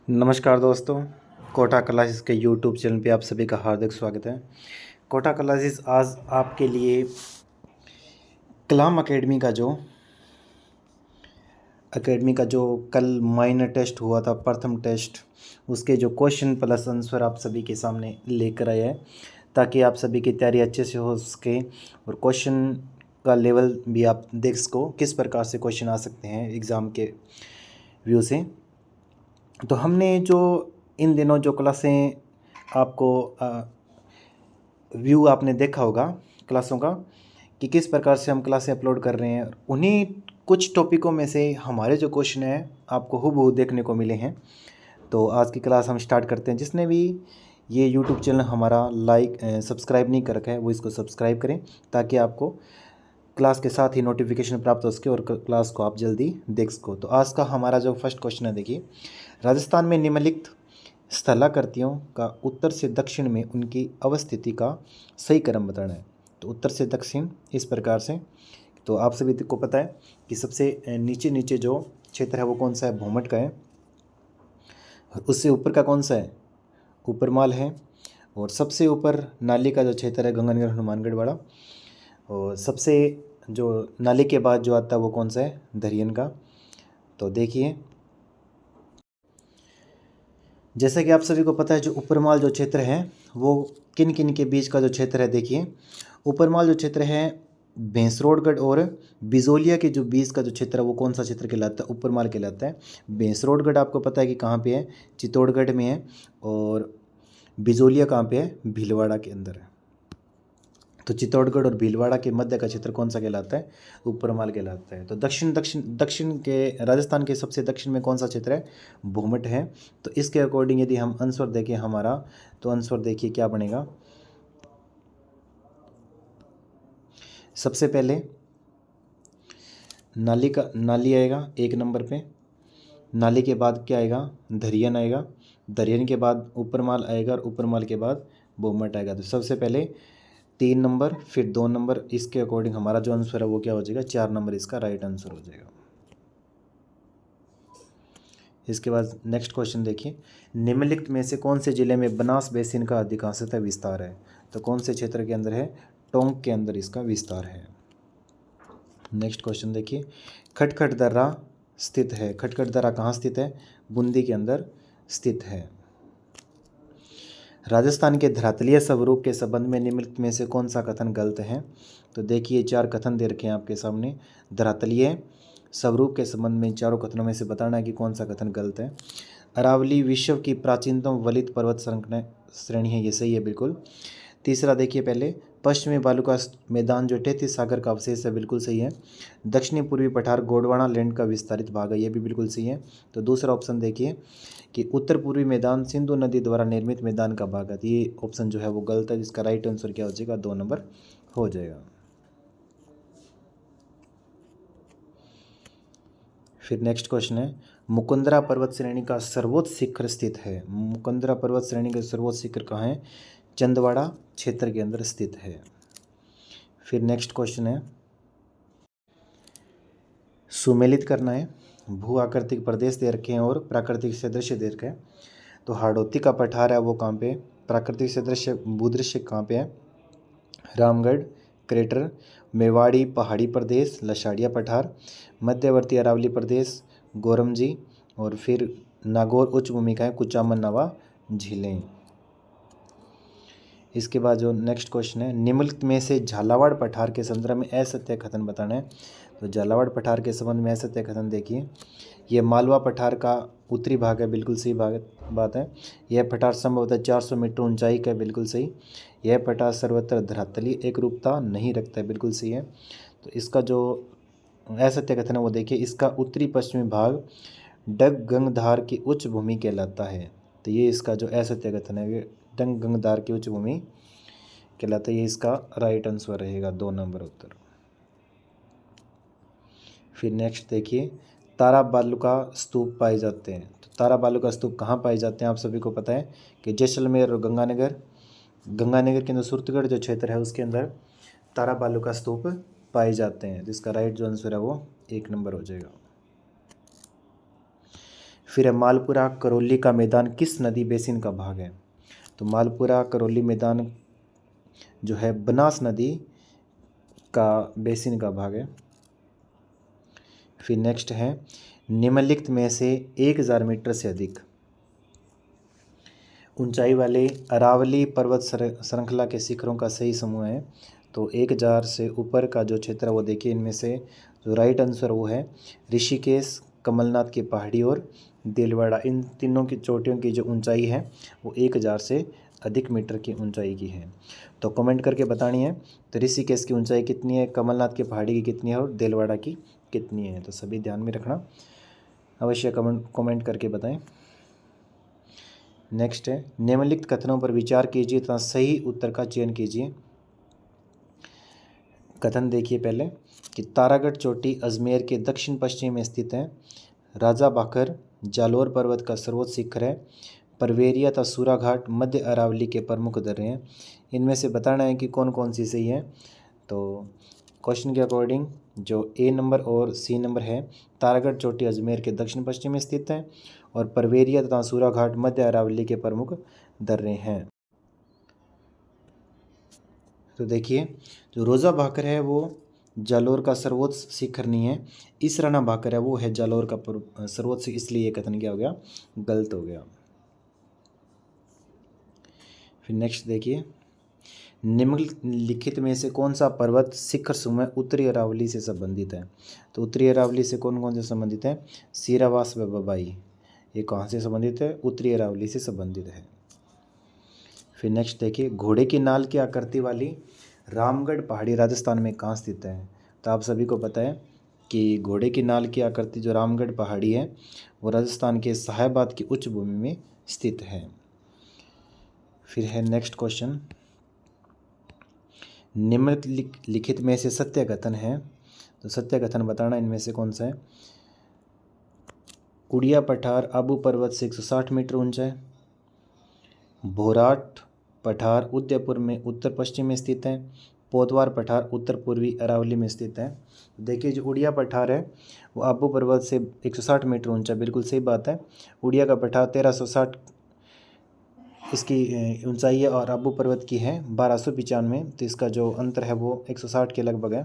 नमस्कार दोस्तों, कोटा क्लासेस के यूट्यूब चैनल पे आप सभी का हार्दिक स्वागत है। कोटा क्लासेस आज आपके लिए कलाम एकेडमी का जो कल माइनर टेस्ट हुआ था, प्रथम टेस्ट, उसके जो क्वेश्चन प्लस आंसर आप सभी के सामने लेकर आए हैं ताकि आप सभी की तैयारी अच्छे से हो सके और क्वेश्चन का लेवल भी आप देख सको किस प्रकार से क्वेश्चन आ सकते हैं एग्ज़ाम के व्यू से। तो हमने जो इन दिनों जो क्लासें आपको व्यू आपने देखा होगा क्लासों का कि किस प्रकार से हम क्लासें अपलोड कर रहे हैं, उन्हीं कुछ टॉपिकों में से हमारे जो क्वेश्चन हैं आपको हूबहू देखने को मिले हैं। तो आज की क्लास हम स्टार्ट करते हैं। जिसने भी ये यूट्यूब चैनल हमारा सब्सक्राइब नहीं कर रखा है वो इसको सब्सक्राइब करें ताकि आपको क्लास के साथ ही नोटिफिकेशन प्राप्त हो सके और क्लास को आप जल्दी देख सको। तो आज का हमारा जो फर्स्ट क्वेश्चन है, देखिए, राजस्थान में निम्नलिखित स्थलाकृतियों का उत्तर से दक्षिण में उनकी अवस्थिति का सही क्रम बताना है। तो उत्तर से दक्षिण इस प्रकार से, तो आप सभी को पता है कि सबसे नीचे नीचे जो क्षेत्र है वो कौन सा है, भूमट का है। उससे ऊपर का कौन सा है, ऊपरमाल है। और सबसे ऊपर नाली का जो क्षेत्र है गंगानगर हनुमानगढ़ वाला। और सबसे जो नाली के बाद जो आता है वो कौन सा है, दरियन का। तो देखिए, जैसे कि आप सभी को पता है जो ऊपरमाल जो क्षेत्र है वो किन किन के बीच का जो क्षेत्र है। देखिए, ऊपरमाल जो क्षेत्र है भैंसरोडगढ़ और बिजोलिया के जो बीच का जो क्षेत्र है वो कौन सा क्षेत्र कहलाता है, ऊपरमाल कहलाता है। भैंसरोडगढ़ आपको पता है कि कहाँ पे है, चित्तौड़गढ़ में है। और बिजोलिया कहाँ पे है, भीलवाड़ा के अंदर है। तो चित्तौड़गढ़ और भीलवाड़ा के मध्य का क्षेत्र कौन सा कहलाता है, ऊपरमाल कहलाता है। तो दक्षिण दक्षिण दक्षिण के राजस्थान के सबसे दक्षिण में कौन सा क्षेत्र है, भूमट है। तो इसके अकॉर्डिंग यदि हम आंसर देखें हमारा, तो आंसर देखिए क्या बनेगा। सबसे पहले नाली आएगा एक नंबर पे। नाली के बाद क्या आएगा, दरियन आएगा। दरियन के बाद ऊपरमाल आएगा और ऊपरमाल के बाद भूमट आएगा। तो सबसे पहले 3 नंबर, फिर 2 नंबर, इसके अकॉर्डिंग हमारा जो आंसर है वो क्या हो जाएगा, 4 नंबर इसका राइट आंसर हो जाएगा। इसके बाद नेक्स्ट क्वेश्चन देखिए, निम्नलिखित में से कौन से जिले में बनास बेसिन का अधिकांशतः विस्तार है। तो कौन से क्षेत्र के अंदर है, टोंक के अंदर इसका विस्तार है। नेक्स्ट क्वेश्चन देखिए, खटखट दर्रा स्थित है। खटखट दर्रा कहाँ स्थित है, बूंदी के अंदर स्थित है। राजस्थान के धरातलीय स्वरूप के संबंध में निम्नलिखित में से कौन सा कथन गलत है। तो देखिए 4 कथन दे रखे हैं आपके सामने। धरातलीय स्वरूप के संबंध में चारों कथनों में से बताना है कि कौन सा कथन गलत है। अरावली विश्व की प्राचीनतम वलित पर्वत श्रेणी है, ये सही है बिल्कुल। तीसरा देखिए, पहले पश्चिमी बालू का मैदान जो 33 सागर का अवशेष है, बिल्कुल सही है। दक्षिणी पूर्वी पठार गोंडवाना लैंड का विस्तारित भाग है, ये भी बिल्कुल सही है। तो दूसरा ऑप्शन देखिए कि उत्तर पूर्वी मैदान सिंधु नदी द्वारा निर्मित मैदान का भाग है। तो ये ऑप्शन जो है वो गलत है, जिसका राइट आंसर क्या हो जाएगा, 2 नंबर हो जाएगा। फिर नेक्स्ट क्वेश्चन है, मुकुंदरा पर्वत श्रेणी का सर्वोच्च शिखर स्थित है। मुकुंदरा पर्वत श्रेणी का सर्वोच्च शिखर कहाँ है, चंदवाड़ा क्षेत्र के अंदर स्थित है। फिर नेक्स्ट क्वेश्चन है, सुमेलित करना है। भू आकृतिक प्रदेश दे रखे हैं और प्राकृतिक सदृश्य दे रखे हैं। तो हाड़ौती का पठार है वो कहाँ पे, प्राकृतिक सदृश्य भूदृश्य कहाँ पे है, रामगढ़ क्रेटर, मेवाड़ी पहाड़ी प्रदेश, लसाड़िया पठार, मध्यवर्ती अरावली प्रदेश, गोरमजी, और फिर नागौर उच्च भूमिका है, कुचामन नवा झीलें। इसके बाद जो नेक्स्ट क्वेश्चन है, निम्नलिखित में से झालावाड़ पठार के संदर्भ में असत्य कथन बताना है। तो झालावाड़ पठार के संबंध में असत्य कथन देखिए, यह मालवा पठार का उत्तरी भाग है, बिल्कुल सही बात है। यह पठार संभवतः 400 मीटर ऊंचाई का है, बिल्कुल सही। यह पठार सर्वत्र धरातलीय एक रूपता नहीं रखता है, बिल्कुल सही है। तो इसका जो असत्य कथन है वो देखिए, इसका उत्तरी पश्चिमी भाग डग गंगधार की उच्च भूमि कहलाता है। तो ये इसका जो असत्य कथन है, ये डग गंगधार की उच्च भूमि कहलाता है, ये इसका राइट आंसर रहेगा, 2 नंबर उत्तर। फिर नेक्स्ट देखिए, तारा बालुका स्तूप पाए जाते हैं। तो तारा बालुका स्तूप कहाँ पाए जाते हैं, आप सभी को पता है कि जैसलमेर और गंगानगर के अंदर सुरतगढ़ जो क्षेत्र है उसके अंदर तारा बालुका स्तूप पाए जाते हैं, जिसका राइट जो आंसर है वो 1 नंबर हो जाएगा। फिर है मालपुरा करौली का मैदान किस नदी बेसिन का भाग है? तो मालपुरा करौली मैदान जो है बनास नदी का बेसिन का भाग है। फिर नेक्स्ट है निम्नलिखित में से 1000 मीटर से अधिक ऊंचाई वाले अरावली पर्वत श्रृंखला के शिखरों का सही समूह है। तो 1000 से ऊपर का जो क्षेत्र है वो देखिए, इनमें से जो राइट आंसर वो है ऋषिकेश, कमलनाथ की पहाड़ी और देलवाड़ा। इन तीनों की चोटियों की जो ऊंचाई है वो 1000 से अधिक मीटर की ऊंचाई की है। तो कमेंट करके बतानी है। तो ऋषिकेश की ऊंचाई कितनी है, कमलनाथ की पहाड़ी की कितनी है और देलवाड़ा की कितनी है? तो सभी ध्यान में रखना, अवश्य कमेंट करके बताएं। नेक्स्ट है निम्नलिखित कथनों पर विचार कीजिए तथा सही उत्तर का चयन कीजिए। कथन देखिए पहले कि तारागढ़ चोटी अजमेर के दक्षिण पश्चिम में स्थित है। राजा भाकर जालोर पर्वत का सर्वोच्च शिखर है। परवेरिया तथा सूरा घाट मध्य अरावली के प्रमुख दर्रे हैं। इनमें से बताना है कि कौन कौन सी सही है। तो क्वेश्चन के अकॉर्डिंग जो ए नंबर और सी नंबर है, तारागढ़ चोटी अजमेर के दक्षिण पश्चिम में स्थित है और परवेरिया तथा सूरा घाट मध्य अरावली के प्रमुख दर्रे हैं। तो देखिए जो रोज़ा भाकर है वो जालोर का सर्वोच्च शिखर नहीं है, इस राणा भाकर है वो है जालोर का सर्वोच्च, इसलिए ये कथन क्या हो गया, गलत हो गया। फिर नेक्स्ट देखिए निम्नलिखित में से कौन सा पर्वत शिखर समूह उत्तरी अरावली से संबंधित है? तो उत्तरी अरावली से कौन कौन से संबंधित है? सीरावास व बबाई, ये कहाँ से संबंधित है? उत्तरी अरावली से संबंधित है। फिर नेक्स्ट देखिए घोड़े की नाल की आकृति वाली रामगढ़ पहाड़ी राजस्थान में कहाँ स्थित है? तो आप सभी को पता है कि घोड़े की नाल की आकृति जो रामगढ़ पहाड़ी है वो राजस्थान के साहिबाद की उच्च भूमि में स्थित है। फिर है नेक्स्ट क्वेश्चन निम्नलिखित में से सत्य कथन है। तो सत्य कथन बताना इनमें से कौन सा है? उड़िया पठार आबू पर्वत से 160 मीटर ऊंचा है। भोराट पठार उदयपुर में उत्तर पश्चिम में स्थित है। पोतवार पठार उत्तर पूर्वी अरावली में स्थित है। देखिए जो उड़िया पठार है वो आबू पर्वत से 160 मीटर ऊंचा, बिल्कुल सही बात है। उड़िया का पठार 1360 इसकी ऊंचाई है और आबू पर्वत की है 1295, तो इसका जो अंतर है वो 160 के लगभग है।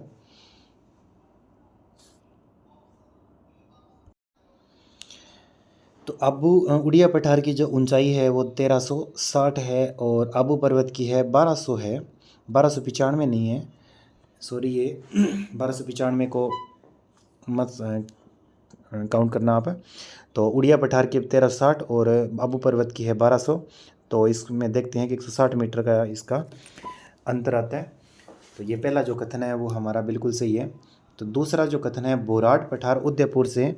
तो उड़िया पठार की जो ऊंचाई है वो 1360 है और आबू पर्वत की है 1200 है, 1295 नहीं है, सॉरी, ये 1295 को मत काउंट करना आप। तो उड़िया पठार की 1360 और आबू पर्वत की है 1200, तो इसमें देखते हैं कि 160 मीटर का इसका अंतर आता है। तो ये पहला जो कथन है वो हमारा बिल्कुल सही है। तो दूसरा जो कथन है बोराट पठार उदयपुर से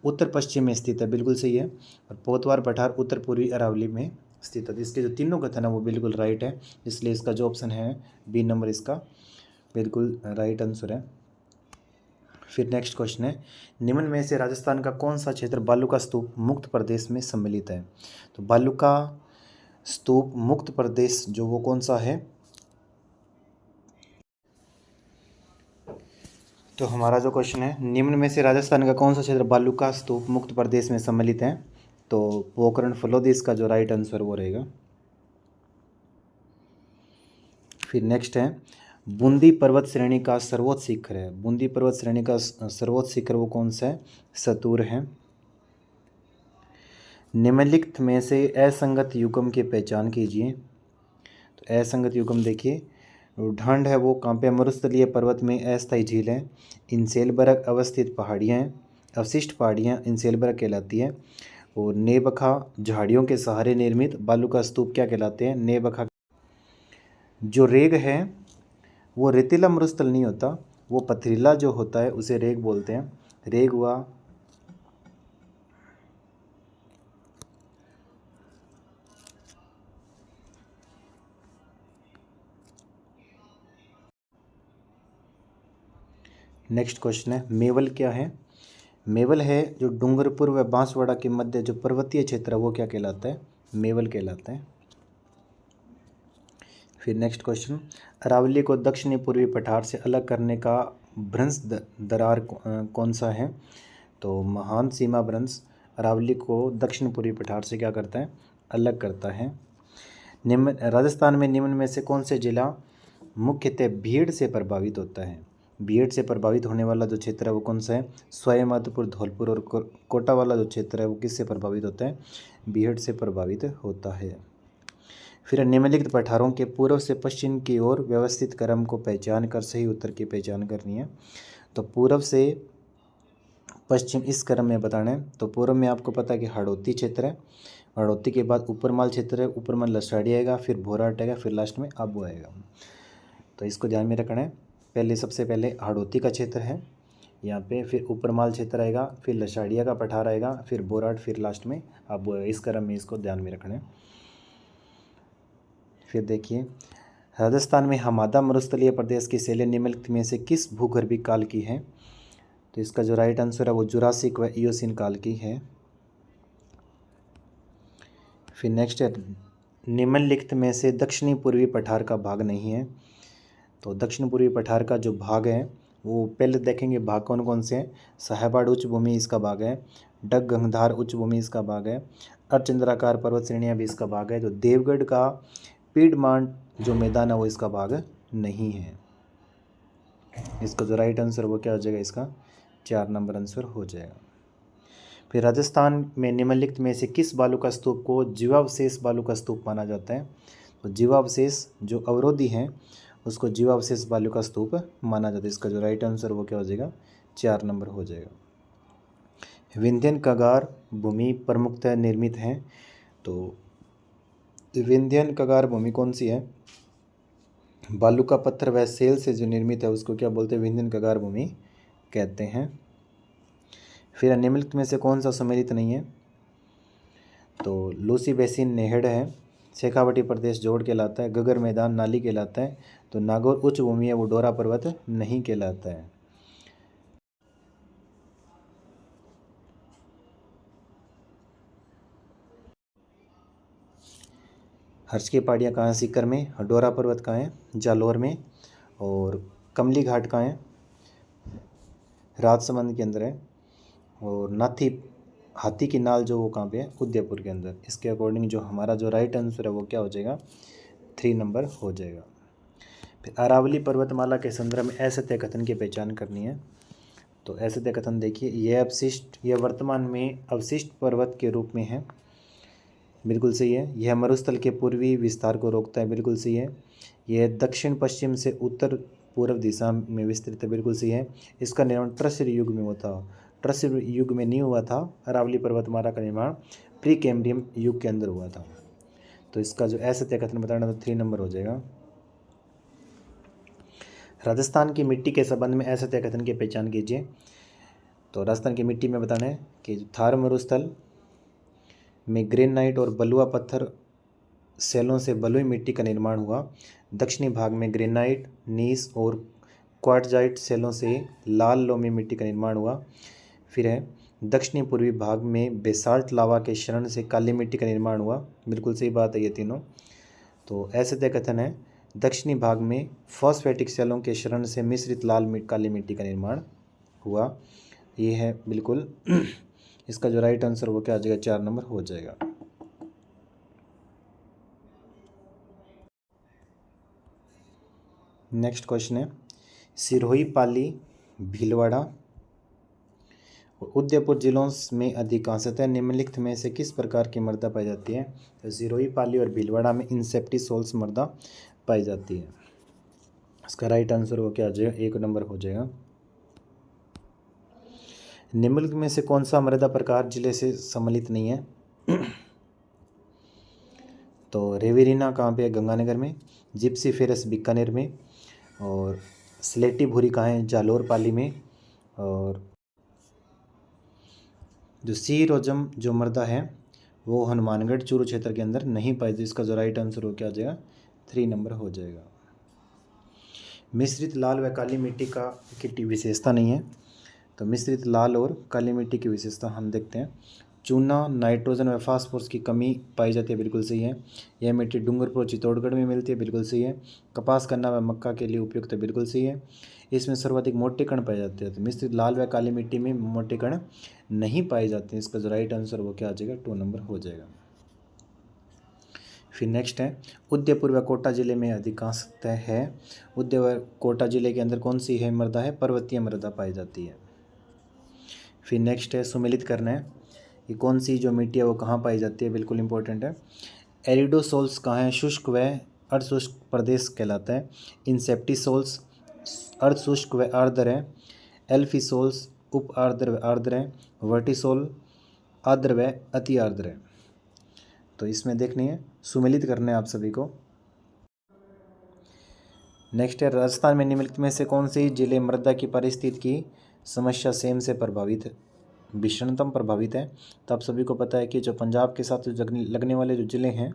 उत्तर पश्चिम में स्थित है, बिल्कुल सही है। और पोतवार पठार उत्तर पूर्वी अरावली में स्थित है। इसके जो तीनों कथन है वो बिल्कुल राइट है, इसलिए इसका जो ऑप्शन है बी नंबर इसका बिल्कुल राइट आंसर है। फिर नेक्स्ट क्वेश्चन है निम्न में से राजस्थान का कौन सा क्षेत्र बालूका स्तूप मुक्त प्रदेश में सम्मिलित है? तो बालूका स्तूप मुक्त प्रदेश जो वो कौन सा है? तो हमारा जो क्वेश्चन है निम्न में से राजस्थान का कौन सा क्षेत्र बालूका स्तूप मुक्त प्रदेश में सम्मिलित है? तो पोखरण फलोदी इसका जो राइट आंसर वो रहेगा। फिर नेक्स्ट है बूंदी पर्वत श्रेणी का सर्वोच्च शिखर है। बूंदी पर्वत श्रेणी का सर्वोच्च शिखर वो कौन सा है? सतूर है। निम्नलिखित में से असंगत युग्म की पहचान कीजिए। तो असंगत युग्म देखिए ढंड है वो कांपे मरुस्थलीय पर्वत में अस्थायी झील है। इंसेलबर्ग अवस्थित पहाड़ियाँ हैं, अवशिष्ट पहाड़ियाँ इंसेलबर्ग कहलाती है। और नेबखा झाड़ियों के सहारे निर्मित बालूका स्तूप क्या कहलाते हैं? नेबखा। जो रेग है वो रेतीला मरुस्थल नहीं होता, वो पथरीला जो होता है उसे रेग बोलते हैं। रेग हुआ। नेक्स्ट क्वेश्चन है मेवल क्या है? मेवल है जो डूंगरपुर व बांसवाड़ा के मध्य जो पर्वतीय क्षेत्र है वो क्या कहलाता है? मेवल कहलाता है। फिर नेक्स्ट क्वेश्चन अरावली को दक्षिणी पूर्वी पठार से अलग करने का भ्रंश दरार कौन सा है? तो महान सीमा भ्रंश अरावली को दक्षिण पूर्वी पठार से क्या करता है, अलग करता है। निम्न राजस्थान में निम्न में से कौन से जिला मुख्यतः भीड़ से प्रभावित होता है? भीड़ से प्रभावित होने वाला जो क्षेत्र है वो कौन सा है? सवाई माधोपुर, धौलपुर और कोटा वाला जो क्षेत्र है वो किससे प्रभावित होता है? भीड़ से प्रभावित होता है। फिर निम्नलिखित पठारों के पूर्व से पश्चिम की ओर व्यवस्थित क्रम को पहचान कर सही उत्तर की पहचान करनी है। तो पूर्व से पश्चिम इस क्रम में बताना है। तो पूर्व में आपको पता है कि हाड़ौती क्षेत्र है, हाड़ौती के बाद ऊपरमाल क्षेत्र है, ऊपरमाल लसाड़ी आएगा, फिर भोराट आएगा, फिर लास्ट में आबू आएगा। तो इसको ध्यान में रखना है। पहले सबसे पहले हाड़ौती का क्षेत्र है यहाँ पे, फिर ऊपरमाल क्षेत्र आएगा, फिर लसाड़िया का पठार आएगा, फिर बोराट, फिर लास्ट में आबू आएगा। इस क्रम में इसको ध्यान में रखना है। फिर देखिए, राजस्थान में हमादा मरुस्थलीय प्रदेश की शैली निम्नलिखित में से किस भूगर्भीय काल की है? तो इसका जो राइट आंसर है वो जुरासिक व इयोसीन काल की है। फिर नेक्स्ट है, निम्नलिखित में से दक्षिणी पूर्वी पठार का भाग नहीं है। तो दक्षिण पूर्वी पठार का जो भाग है वो पहले देखेंगे भाग कौन कौन से हैं। साहेबाड़ उच्च भूमि इसका भाग है, डग गंगधार उच्च भूमि इसका भाग है, अर्धचंद्राकार पर्वत श्रेणियाँ भी इसका भाग है। तो देवगढ़ का पीडमांट जो मैदान है वो इसका भाग नहीं है। इसका जो राइट आंसर वो क्या हो जाएगा? इसका 4 नंबर आंसर हो जाएगा। फिर राजस्थान में निम्नलिखित में से किस बालू का स्तूप को जीवावशेष बालू का स्तूप माना जाता है? तो जीवावशेष जो अवरोधी हैं उसको जीवावशेष बालू का स्तूप माना जाता है। इसका जो राइट आंसर वो क्या हो जाएगा? 4 नंबर हो जाएगा। विंध्यन कगार भूमि प्रमुखतः निर्मित है। तो विंध्यन कगार भूमि कौन सी है? बालू का पत्थर व सेल से जो निर्मित है उसको क्या बोलते हैं? विंध्यन कगार भूमि कहते हैं। फिर निम्नलिखित में से कौन सा सम्मिलित नहीं है? तो लूसी बेसिन नेहड़ है, शेखावटी प्रदेश जोड़ कहलाता है, गगर मैदान नाली कहलाता है, तो नागौर उच्च भूमि है वो डोरा पर्वत नहीं कहलाता है। हर्ष की पहाड़ियाँ कहाँ है? सीकर में। डोरा पर्वत कहाँ है? जालौर में। और कमली घाट कहाँ है? राजसमंद के अंदर है। और नाथी हाथी की नाल जो वो कहाँ पे है? उदयपुर के अंदर। इसके अकॉर्डिंग जो हमारा जो राइट आंसर है वो क्या हो जाएगा? 3 नंबर हो जाएगा। फिर अरावली पर्वतमाला के संदर्भ में असत्य कथन की पहचान करनी है। तो असत्य कथन देखिए, यह वर्तमान में अवशिष्ट पर्वत के रूप में है, बिल्कुल सही है। यह मरुस्थल के पूर्वी विस्तार को रोकता है, बिल्कुल सही है। यह दक्षिण पश्चिम से उत्तर पूर्व दिशा में विस्तृत है, बिल्कुल सही है। इसका निर्माण ट्रस्ट युग में हुआ था, ट्रस्ट युग में नहीं हुआ था। अरावली पर्वतमाला का निर्माण प्री कैम्ब्रियम युग के अंदर हुआ था। तो इसका जो असत्य कथन बताना तो 3 नंबर हो जाएगा। राजस्थान की मिट्टी के संबंध में असत्य कथन की पहचान कीजिए। तो राजस्थान की मिट्टी में बताना है कि थार मरुस्थल में ग्रेनाइट और बलुआ पत्थर सेलों से बलुई मिट्टी का निर्माण हुआ। दक्षिणी भाग में ग्रेनाइट, नीस और क्वार्टजाइट सेलों से लाल लोमी मिट्टी का निर्माण हुआ। फिर है दक्षिणी पूर्वी भाग में बेसाल्ट लावा के शरण से काली मिट्टी का निर्माण हुआ, बिल्कुल सही बात है ये तीनों। तो ऐसे कथन है दक्षिणी भाग में फॉस्फेटिक सेलों के शरण से मिश्रित लाल काली मिट्टी का निर्माण हुआ, ये है बिल्कुल। इसका जो राइट आंसर वो क्या आ जाएगा? 4 नंबर हो जाएगा। नेक्स्ट क्वेश्चन है, सिरोही, पाली, भीलवाड़ा और उदयपुर जिलों में अधिकांशतः निम्नलिखित में से किस प्रकार की मृदा पाई जाती है? तो सिरोही, पाली और भीलवाड़ा में इंसेप्टिसोल्स मृदा पाई जाती है। इसका राइट आंसर वो क्या आ जाएगा? 1 नंबर हो जाएगा। निम्नलिखित में से कौन सा मृदा प्रकार जिले से सम्मिलित नहीं है? तो रेवेरिना कहाँ पे है? गंगानगर में। जिप्सी फेरस बीकानेर में। और स्लेटी भूरी कहाँ है? जालोर, पाली में। और जो सी रोजम जो मृदा है वो हनुमानगढ़ चूरू क्षेत्र के अंदर नहीं पाई। तो इसका जो राइट आंसर हो क्या आ जाएगा? 3 नंबर हो जाएगा। मिश्रित लाल व काली मिट्टी की विशेषता नहीं है। तो मिश्रित लाल और काली मिट्टी की विशेषता हम देखते हैं। चूना, नाइट्रोजन व फास्फोरस की कमी पाई जाती है, बिल्कुल सही है। यह मिट्टी डूंगरपुर चित्तौड़गढ़ में मिलती है, बिल्कुल सही है। कपास, गन्ना व मक्का के लिए उपयुक्त है, बिल्कुल सही है। इसमें सर्वाधिक मोटे कण पाए जाते हैं। तो मिश्रित लाल व काली मिट्टी में मोटे कण नहीं पाए जाते हैं। इसका जो राइट आंसर वो क्या आ जाएगा, 2 नंबर हो जाएगा। फिर नेक्स्ट है, उदयपुर व कोटा जिले में अधिकांशतः है। उदयपुर कोटा जिले के अंदर कौन सी है मृदा है, पर्वतीय मृदा पाई जाती है। फिर नेक्स्ट है, सुमेलित करना है कि कौन सी जो मिट्टी है वो कहाँ पाई जाती है, बिल्कुल इंपॉर्टेंट है। एरिडोसोल्स कहाँ है, शुष्क व अर्धशुष्क प्रदेश कहलाता है। इंसेप्टिसोल्स अर्धशुष्क व आर्द्र है। एल्फिसोल्स उप आर्द्र व आर्द्र है। वर्टिसोल आर्द्र व अति आर्द्र है। तो इसमें देखनी है, सुमेलित करना है आप सभी को। नेक्स्ट है, राजस्थान में निम्नलिखित में से कौन सी जिले मृदा की परिस्थिति की समस्या सेम से प्रभावित भीषणतम प्रभावित है। तो आप सभी को पता है कि जो पंजाब के साथ जो लगने वाले जो ज़िले हैं,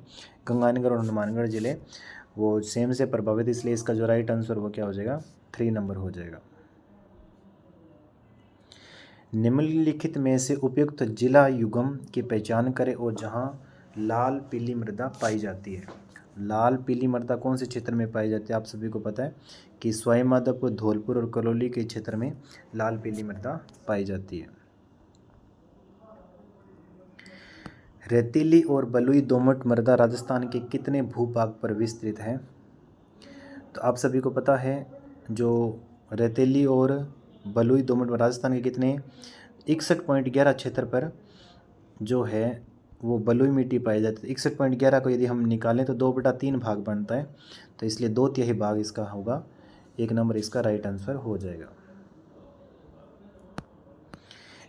गंगानगर और हनुमानगढ़ ज़िले, वो सेम से प्रभावित, इसलिए इसका जो राइट आंसर वो क्या हो जाएगा, 3 नंबर हो जाएगा। निम्नलिखित में से उपयुक्त जिला युगम की पहचान करें और जहां लाल पीली मृदा पाई जाती है। लाल पीली मृदा कौन से क्षेत्र में पाई जाती है, आप सभी को पता है कि सवाईमाधोपुर, धौलपुर और करौली के क्षेत्र में लाल पीली मृदा पाई जाती है। रेतीली और बलुई दोमट मृदा राजस्थान के कितने भूभाग पर विस्तृत है। तो आप सभी को पता है, जो रेतीली और बलुई दोमट राजस्थान के कितने 61.11 क्षेत्र पर जो है वो बलुई मिट्टी पाई जाती है। 61.11 को यदि हम निकालें तो 2/3 भाग बनता है, तो इसलिए 2/3 भाग इसका होगा। 1 नंबर इसका राइट आंसर हो जाएगा।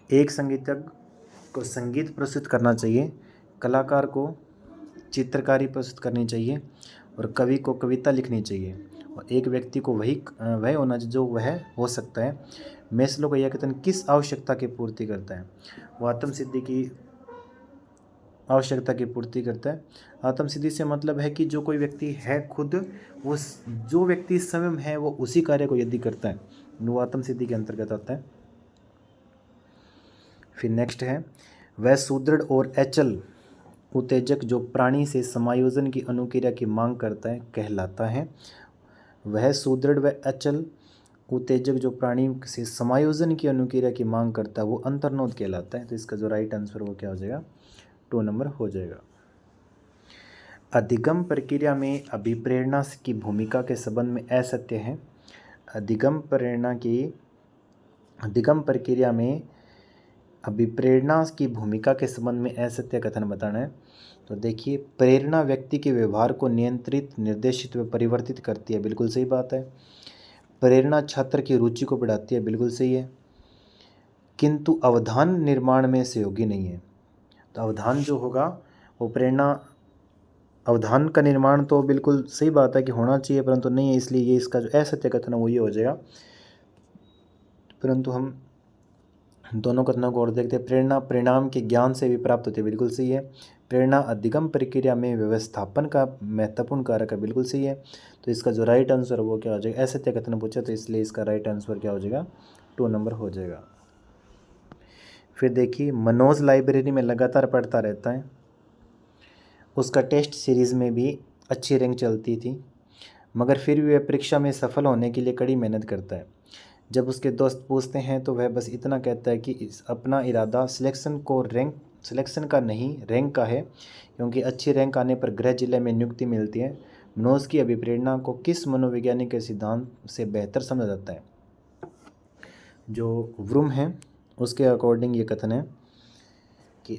एक संगीतज्ञ को संगीत प्रस्तुत करना चाहिए, कलाकार को चित्रकारी प्रस्तुत करनी चाहिए और कवि को कविता लिखनी चाहिए, और एक व्यक्ति को वह होना चाहिए जो वह हो सकता है। मैस्लो का यह कथन किस आवश्यकता की पूर्ति करता है। वो आत्मसिद्धि की आवश्यकता की पूर्ति करता है। आत्मसिद्धि से मतलब है कि जो कोई व्यक्ति है खुद, वो जो व्यक्ति स्वयं है वो उसी कार्य को यदि करता है, वो आत्मसिद्धि के अंतर्गत आता है। फिर नेक्स्ट है, वह सुदृढ़ और अचल उत्तेजक जो प्राणी से समायोजन की अनुक्रिया की मांग करता है कहलाता है। वह सुदृढ़ व अचल उत्तेजक जो प्राणी से समायोजन की अनुक्रिया की मांग करता है वो अंतर्नोद कहलाता है। तो इसका जो राइट आंसर वो क्या हो जाएगा, 2 नंबर हो जाएगा। अधिगम प्रक्रिया में अभिप्रेरणा की भूमिका के संबंध में असत्य है। अधिगम प्रक्रिया में अभिप्रेरणा की भूमिका के संबंध में असत्य कथन बताना है। तो देखिए, प्रेरणा व्यक्ति के व्यवहार को नियंत्रित, निर्देशित व परिवर्तित करती है, बिल्कुल सही बात है। प्रेरणा छात्र की रुचि को बढ़ाती है, बिल्कुल सही है, किंतु अवधान निर्माण में सहयोगी नहीं है। तो अवधान जो होगा वो अवधान का निर्माण तो बिल्कुल सही बात है कि होना चाहिए, परंतु नहीं है, इसलिए ये इसका जो असत्य कथन है वो ये हो जाएगा। परंतु हम दोनों कथनों को और देखते हैं। प्रेरणा परिणाम के ज्ञान से भी प्राप्त होती है, बिल्कुल सही है। प्रेरणा अधिगम प्रक्रिया में व्यवस्थापन का महत्वपूर्ण कारक है, बिल्कुल सही है। तो इसका जो राइट आंसर वो क्या हो जाएगा, असत्य कथन पूछा तो इसलिए इसका राइट आंसर क्या हो जाएगा, 2 नंबर हो जाएगा। फिर देखिए, मनोज लाइब्रेरी में लगातार पढ़ता रहता है, उसका टेस्ट सीरीज़ में भी अच्छी रैंक चलती थी, मगर फिर भी वह परीक्षा में सफल होने के लिए कड़ी मेहनत करता है। जब उसके दोस्त पूछते हैं तो वह बस इतना कहता है कि अपना इरादा सिलेक्शन का नहीं, रैंक का है, क्योंकि अच्छी रैंक आने पर गृह जिले में नियुक्ति मिलती है। मनोज की अभिप्रेरणा को किस मनोवैज्ञानिक के सिद्धांत से बेहतर समझा जाता है। जो व्रूम है उसके अकॉर्डिंग ये कथन है कि,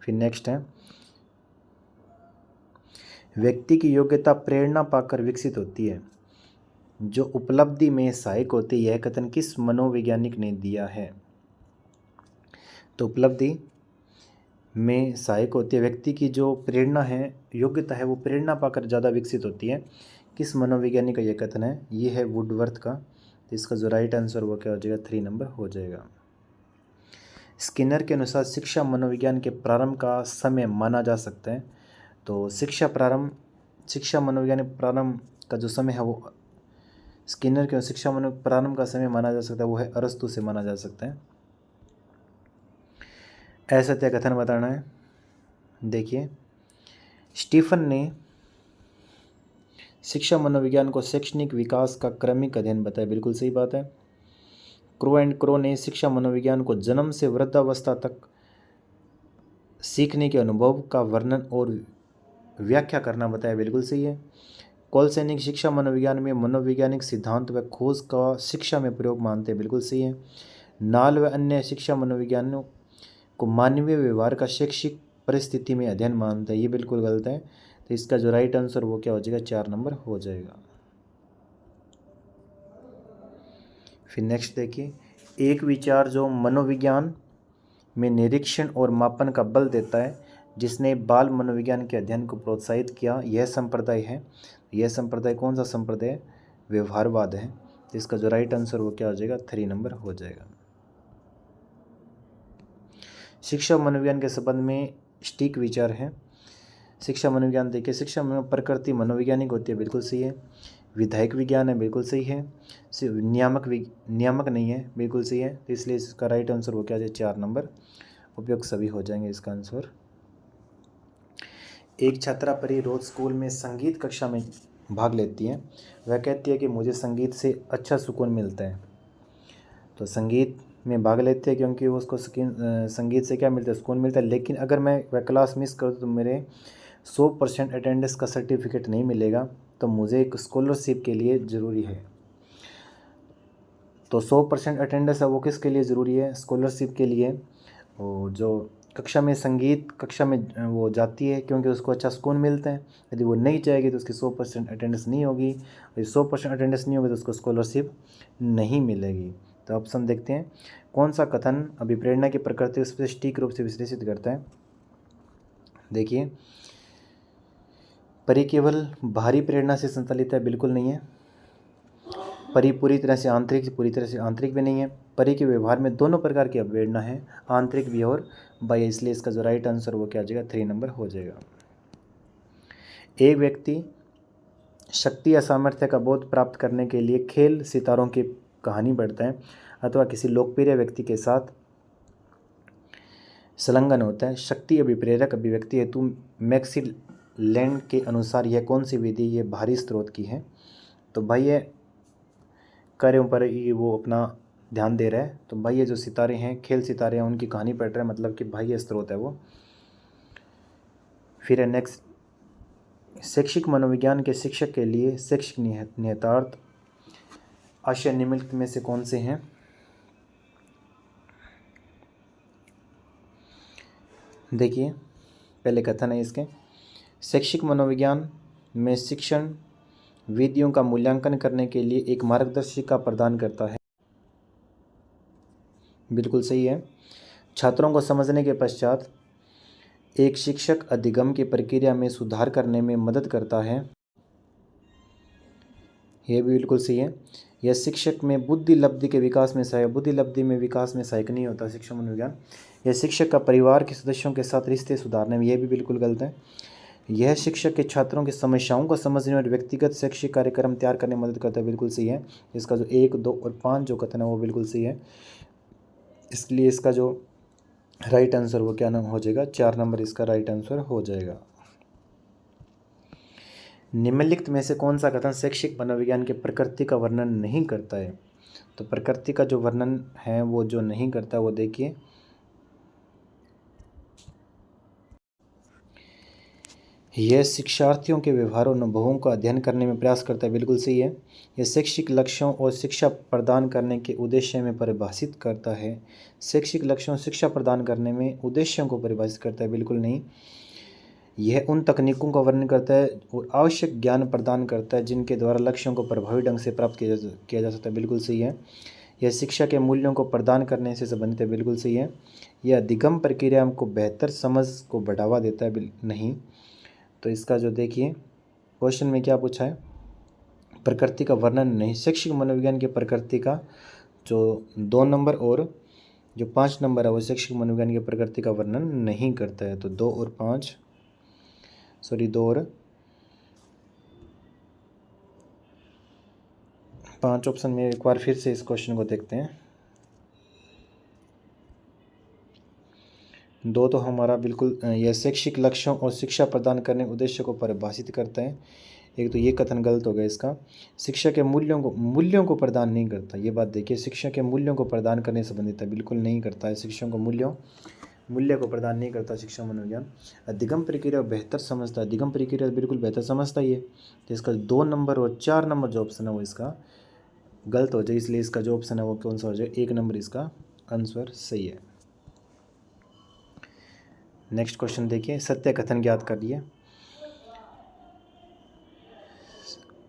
फिर नेक्स्ट है, व्यक्ति की योग्यता प्रेरणा पाकर विकसित होती है, जो उपलब्धि में सहायक होती है। यह कथन किस मनोवैज्ञानिक ने दिया है। तो उपलब्धि में सहायक होती है, व्यक्ति की जो प्रेरणा है, योग्यता है, वो प्रेरणा पाकर ज़्यादा विकसित होती है। किस मनोवैज्ञानिक का यह कथन है, ये है वुडवर्थ का। तो इसका जो राइट आंसर वो क्या हो जाएगा, 3 नंबर हो जाएगा। स्किनर के अनुसार शिक्षा मनोविज्ञान के प्रारंभ का समय माना जा सकता है। तो शिक्षा मनोविज्ञान प्रारंभ का जो समय है वो स्किनर के प्रारंभ का समय माना जा सकता है वो है अरस्तु से माना जा सकता है। असत्य कथन बताना है। देखिए, स्टीफन ने शिक्षा मनोविज्ञान को शैक्षणिक विकास का क्रमिक अध्ययन बताया, बिल्कुल सही बात है। क्रो एंड क्रो ने शिक्षा मनोविज्ञान को जन्म से वृद्धावस्था तक सीखने के अनुभव का वर्णन और व्याख्या करना बताया, बिल्कुल सही है। कोलसैनिक शिक्षा मनोविज्ञान में मनोवैज्ञानिक सिद्धांत व खोज का शिक्षा में प्रयोग मानते हैं, बिल्कुल सही है। नाल व अन्य शिक्षा मनोविज्ञानों को मानवीय व्यवहार का शैक्षिक परिस्थिति में अध्ययन मानते हैं, ये बिल्कुल गलत है। तो इसका जो राइट आंसर वो क्या हो जाएगा, 4 नंबर हो जाएगा। फिर नेक्स्ट देखिए, एक विचार जो मनोविज्ञान में निरीक्षण और मापन का बल देता है, जिसने बाल मनोविज्ञान के अध्ययन को प्रोत्साहित किया, यह संप्रदाय है। यह संप्रदाय कौन सा संप्रदाय है, व्यवहारवाद है। तो इसका जो राइट आंसर वो क्या हो जाएगा, 3 नंबर हो जाएगा। शिक्षा मनोविज्ञान के संबंध में स्टिक विचार है। शिक्षा मनोविज्ञान देखिए, शिक्षा में प्रकृति मनोवैज्ञानिक होती है, बिल्कुल सही है। विधायक विज्ञान है, बिल्कुल सही है। नियामक नहीं है, बिल्कुल सही है। तो इसलिए इसका राइट आंसर वो क्या हो जाए, 4 नंबर उपयुक्त सभी हो जाएंगे इसका आंसर। एक छात्रा परी रोज स्कूल में संगीत कक्षा में भाग लेती है। वह कहती है कि मुझे संगीत से अच्छा सुकून मिलता है। तो संगीत में भाग लेते हैं क्योंकि उसको संगीत से क्या मिलता है, सुकून मिलता है। लेकिन अगर मैं वह क्लास मिस कर दूँ तो मेरे 100% अटेंडेंस का सर्टिफिकेट नहीं मिलेगा, तो मुझे एक स्कॉलरशिप के लिए ज़रूरी है। तो 100% अटेंडेंस है वो किसके लिए ज़रूरी है, स्कॉलरशिप के लिए। और जो कक्षा में संगीत कक्षा में वो जाती है क्योंकि उसको अच्छा सुकून मिलता है। यदि वो नहीं जाएगी तो उसकी 100% अटेंडेंस नहीं होगी, और 100% अटेंडेंस नहीं होगी तो उसको स्कॉलरशिप नहीं मिलेगी। तो ऑप्शन देखते हैं, कौन सा कथन अभिप्रेरणा की प्रकृति को स्पष्ट रूप से विश्लेषित करता है। देखिए, परी केवल बाहरी प्रेरणा से संचालित है, बिल्कुल नहीं है। परी पूरी तरह से आंतरिक भी नहीं है। परी के व्यवहार में दोनों प्रकार की अवप्रेरणा है, आंतरिक भी और बाह्य। इसलिए इसका जो राइट आंसर वो क्या हो जाएगा, 3 नंबर हो जाएगा। एक व्यक्ति शक्ति या सामर्थ्य का बोध प्राप्त करने के लिए खेल सितारों की कहानी पढ़ता है अथवा किसी लोकप्रिय व्यक्ति के साथ संलग्न होता है। शक्ति अभिप्रेरक अभिव्यक्ति हेतु मैक्सीलैंड के अनुसार यह कौन सी विधि ये बाहरी स्रोत की है। तो बाह्य कार्यों पर ही वो अपना ध्यान दे रहा है। तो बाह्य जो सितारे हैं, खेल सितारे हैं, उनकी कहानी पढ़ रहा है, मतलब कि बाह्य स्रोत है वो। फिर है नेक्स्ट, शैक्षिक मनोविज्ञान के शिक्षक के लिए शैक्षिक निहितार्थ आशय निम्नलिखित में से कौन से हैं। देखिए, पहले कथन है इसके, शैक्षिक मनोविज्ञान में शिक्षण विधियों का मूल्यांकन करने के लिए एक मार्गदर्शिका प्रदान करता है, बिल्कुल सही है। छात्रों को समझने के पश्चात एक शिक्षक अधिगम की प्रक्रिया में सुधार करने में मदद करता है, यह भी बिल्कुल सही है। यह शिक्षक में बुद्धि लब्धि के विकास में सहायक, बुद्धि लब्धि में विकास में सहायक नहीं होता शिक्षा मनोविज्ञान। यह शिक्षक का परिवार के सदस्यों के साथ रिश्ते सुधारने में, यह भी बिल्कुल गलत है। यह शिक्षक के छात्रों की समस्याओं को समझने और व्यक्तिगत शैक्षिक कार्यक्रम तैयार करने में मदद करता है, बिल्कुल सही है। इसका जो 1, 2 और 5 जो कथन है वो बिल्कुल सही है। इसलिए इसका जो राइट आंसर वो क्या नाम हो जाएगा, 4 नंबर इसका राइट आंसर हो जाएगा। निम्नलिखित में से कौन सा कथन शैक्षिक मनोविज्ञान के प्रकृति का वर्णन नहीं करता है। तो प्रकृति का जो वर्णन है वो जो नहीं करता वो देखिए, यह शिक्षार्थियों के व्यवहार और अनुभवों का अध्ययन करने में प्रयास करता है, बिल्कुल सही है। यह शैक्षिक लक्ष्यों और शिक्षा प्रदान करने के उद्देश्य में परिभाषित करता है। शैक्षिक लक्ष्यों शिक्षा प्रदान करने में उद्देश्यों को परिभाषित करता है, बिल्कुल नहीं। यह उन तकनीकों का वर्णन करता है और आवश्यक ज्ञान प्रदान करता है जिनके द्वारा लक्ष्यों को प्रभावी ढंग से प्राप्त किया जा सकता है, बिल्कुल सही है। यह शिक्षा के मूल्यों को प्रदान करने से संबंधित है, बिल्कुल सही है। यह अधिगम प्रक्रिया को बेहतर समझ को बढ़ावा देता है, नहीं। तो इसका जो देखिए क्वेश्चन में क्या पूछा है, प्रकृति का वर्णन नहीं। शैक्षिक मनोविज्ञान की प्रकृति का जो 2 नंबर और जो 5 नंबर है वो शैक्षिक मनोविज्ञान की प्रकृति का वर्णन नहीं करता है। तो 2 और 5 ऑप्शन में एक बार फिर से इस क्वेश्चन को देखते हैं। दो तो हमारा बिल्कुल यह शैक्षिक लक्ष्यों और शिक्षा प्रदान करने के उद्देश्य को परिभाषित करता है। एक तो ये कथन गलत हो गया इसका। शिक्षा के मूल्यों को प्रदान नहीं करता, ये बात देखिए, शिक्षा के मूल्यों को प्रदान करने से संबंधित है, बिल्कुल नहीं करता है। शिक्षा को मूल्य को प्रदान नहीं करता शिक्षा मनोविज्ञान। अधिगम प्रक्रिया बेहतर समझता है, अधिगम प्रक्रिया बिल्कुल बेहतर समझता ही है। तो इसका 2 नंबर और 4 नंबर जो ऑप्शन है वो इसका गलत हो जाए, इसलिए इसका जो ऑप्शन है वो कौन सा हो जाए, 1 नंबर इसका आंसर सही है। नेक्स्ट क्वेश्चन देखिए, सत्य कथन ज्ञात करिए।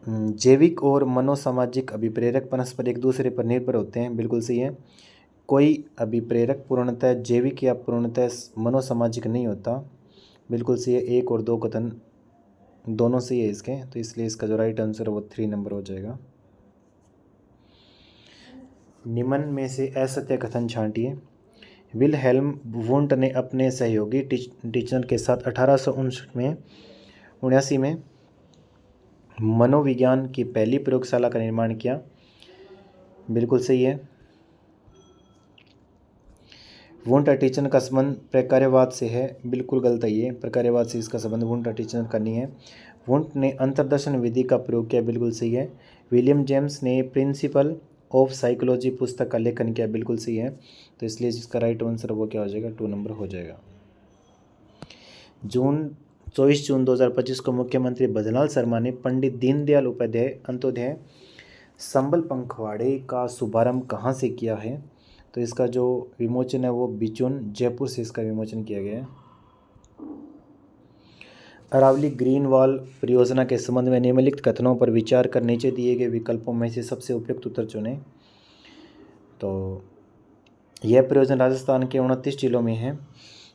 जैविक और मनोसामाजिक अभिप्रेरक परस्पर एक दूसरे पर निर्भर होते हैं, बिल्कुल सही है। कोई अभिप्रेरक पूर्णतः जैविक या पूर्णतः मनोसामाजिक नहीं होता, बिल्कुल सही है। 1 और 2 कथन दोनों सही है इसके, तो इसलिए इसका जो राइट आंसर है वो 3 नंबर हो जाएगा। निम्न में से असत्य कथन छांटिए। विलहेल्म वुंट ने अपने सहयोगी टीचर के साथ 1879 में मनोविज्ञान की पहली प्रयोगशाला का निर्माण किया, बिल्कुल सही है। वुंट और टीचर का संबंध प्रकार्यवाद से है, बिल्कुल गलत है ये, प्रकार्यवाद से इसका संबंध वुंट और टीचर का नहीं है। वुंट ने अंतर्दर्शन विधि का प्रयोग किया, बिल्कुल सही है। विलियम जेम्स ने प्रिंसिपल ऑफ साइकोलॉजी पुस्तक का लेखन किया, बिल्कुल सही है। तो इसलिए इसका राइट आंसर वो क्या हो जाएगा, 2 नंबर हो जाएगा। 24 जून 2025 को मुख्यमंत्री भजनलाल शर्मा ने पंडित दीनदयाल उपाध्याय अंत्योदय संबल पखवाड़े का शुभारंभ कहाँ से किया है, तो इसका जो विमोचन है वो बिचून जयपुर से इसका विमोचन किया गया है। अरावली ग्रीन वॉल परियोजना के संबंध में निम्नलिखित कथनों पर विचार कर नीचे दिए गए विकल्पों में से सबसे उपयुक्त उत्तर चुनें। तो यह परियोजना राजस्थान के 29 जिलों में है,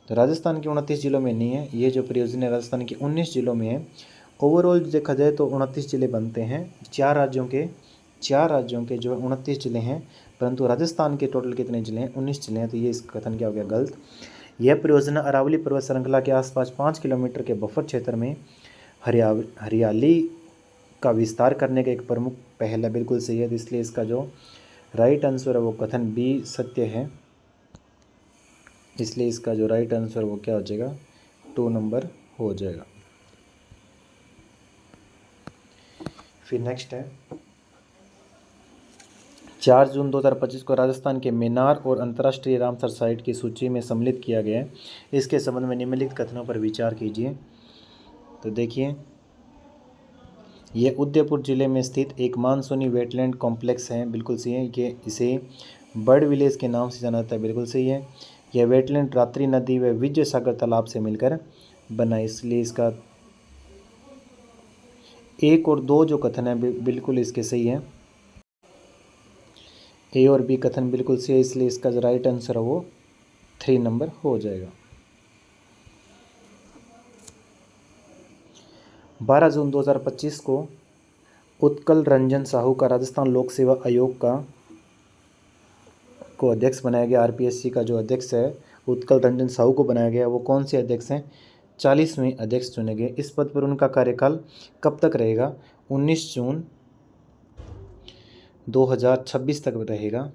तो राजस्थान के 29 जिलों में नहीं है, ये जो परियोजना राजस्थान के 19 जिलों में है। ओवरऑल देखा जाए तो 29 जिले बनते हैं, 4 राज्यों के जो 29 जिले हैं, परंतु राजस्थान के टोटल कितने जिले हैं, 19 जिले हैं। तो ये इसका कथन क्या हो गया, गलत। यह परियोजना अरावली पर्वत श्रृंखला के आसपास 5 किलोमीटर के बफर क्षेत्र में हरियाली का विस्तार करने का एक प्रमुख पहल है, बिल्कुल सही है। इसलिए इसका जो राइट आंसर है वो कथन बी सत्य है, इसलिए इसका जो राइट आंसर वो क्या हो जाएगा, 2 नंबर हो जाएगा। फिर नेक्स्ट है 4 जून 2025 को राजस्थान के मेनार और अंतर्राष्ट्रीय रामसर साइट की सूची में सम्मिलित किया गया है, इसके संबंध में निम्नलिखित कथनों पर विचार कीजिए। तो देखिए, यह उदयपुर जिले में स्थित एक मानसूनी वेटलैंड कॉम्प्लेक्स है, बिल्कुल सही है। ये इसे बर्ड विलेज के नाम से जाना जाता है, बिल्कुल सही है। यह वेटलैंड रात्रि नदी व विजय सागर तालाब से मिलकर बना, इसलिए इसका 1 और 2 जो कथन है बिल्कुल इसके सही है। ए और बी कथन बिल्कुल सही है, इसलिए इसका जो राइट आंसर है वो 3 नंबर हो जाएगा। 12 जून 2025 को उत्कल रंजन साहू का राजस्थान लोक सेवा आयोग को अध्यक्ष बनाया गया। आरपीएससी का जो अध्यक्ष है उत्कल रंजन साहू को बनाया गया, वो कौन से अध्यक्ष हैं, 40वें अध्यक्ष चुने गए। इस पद पर उनका कार्यकाल कब तक रहेगा, 19 जून 2026 तक रहेगा।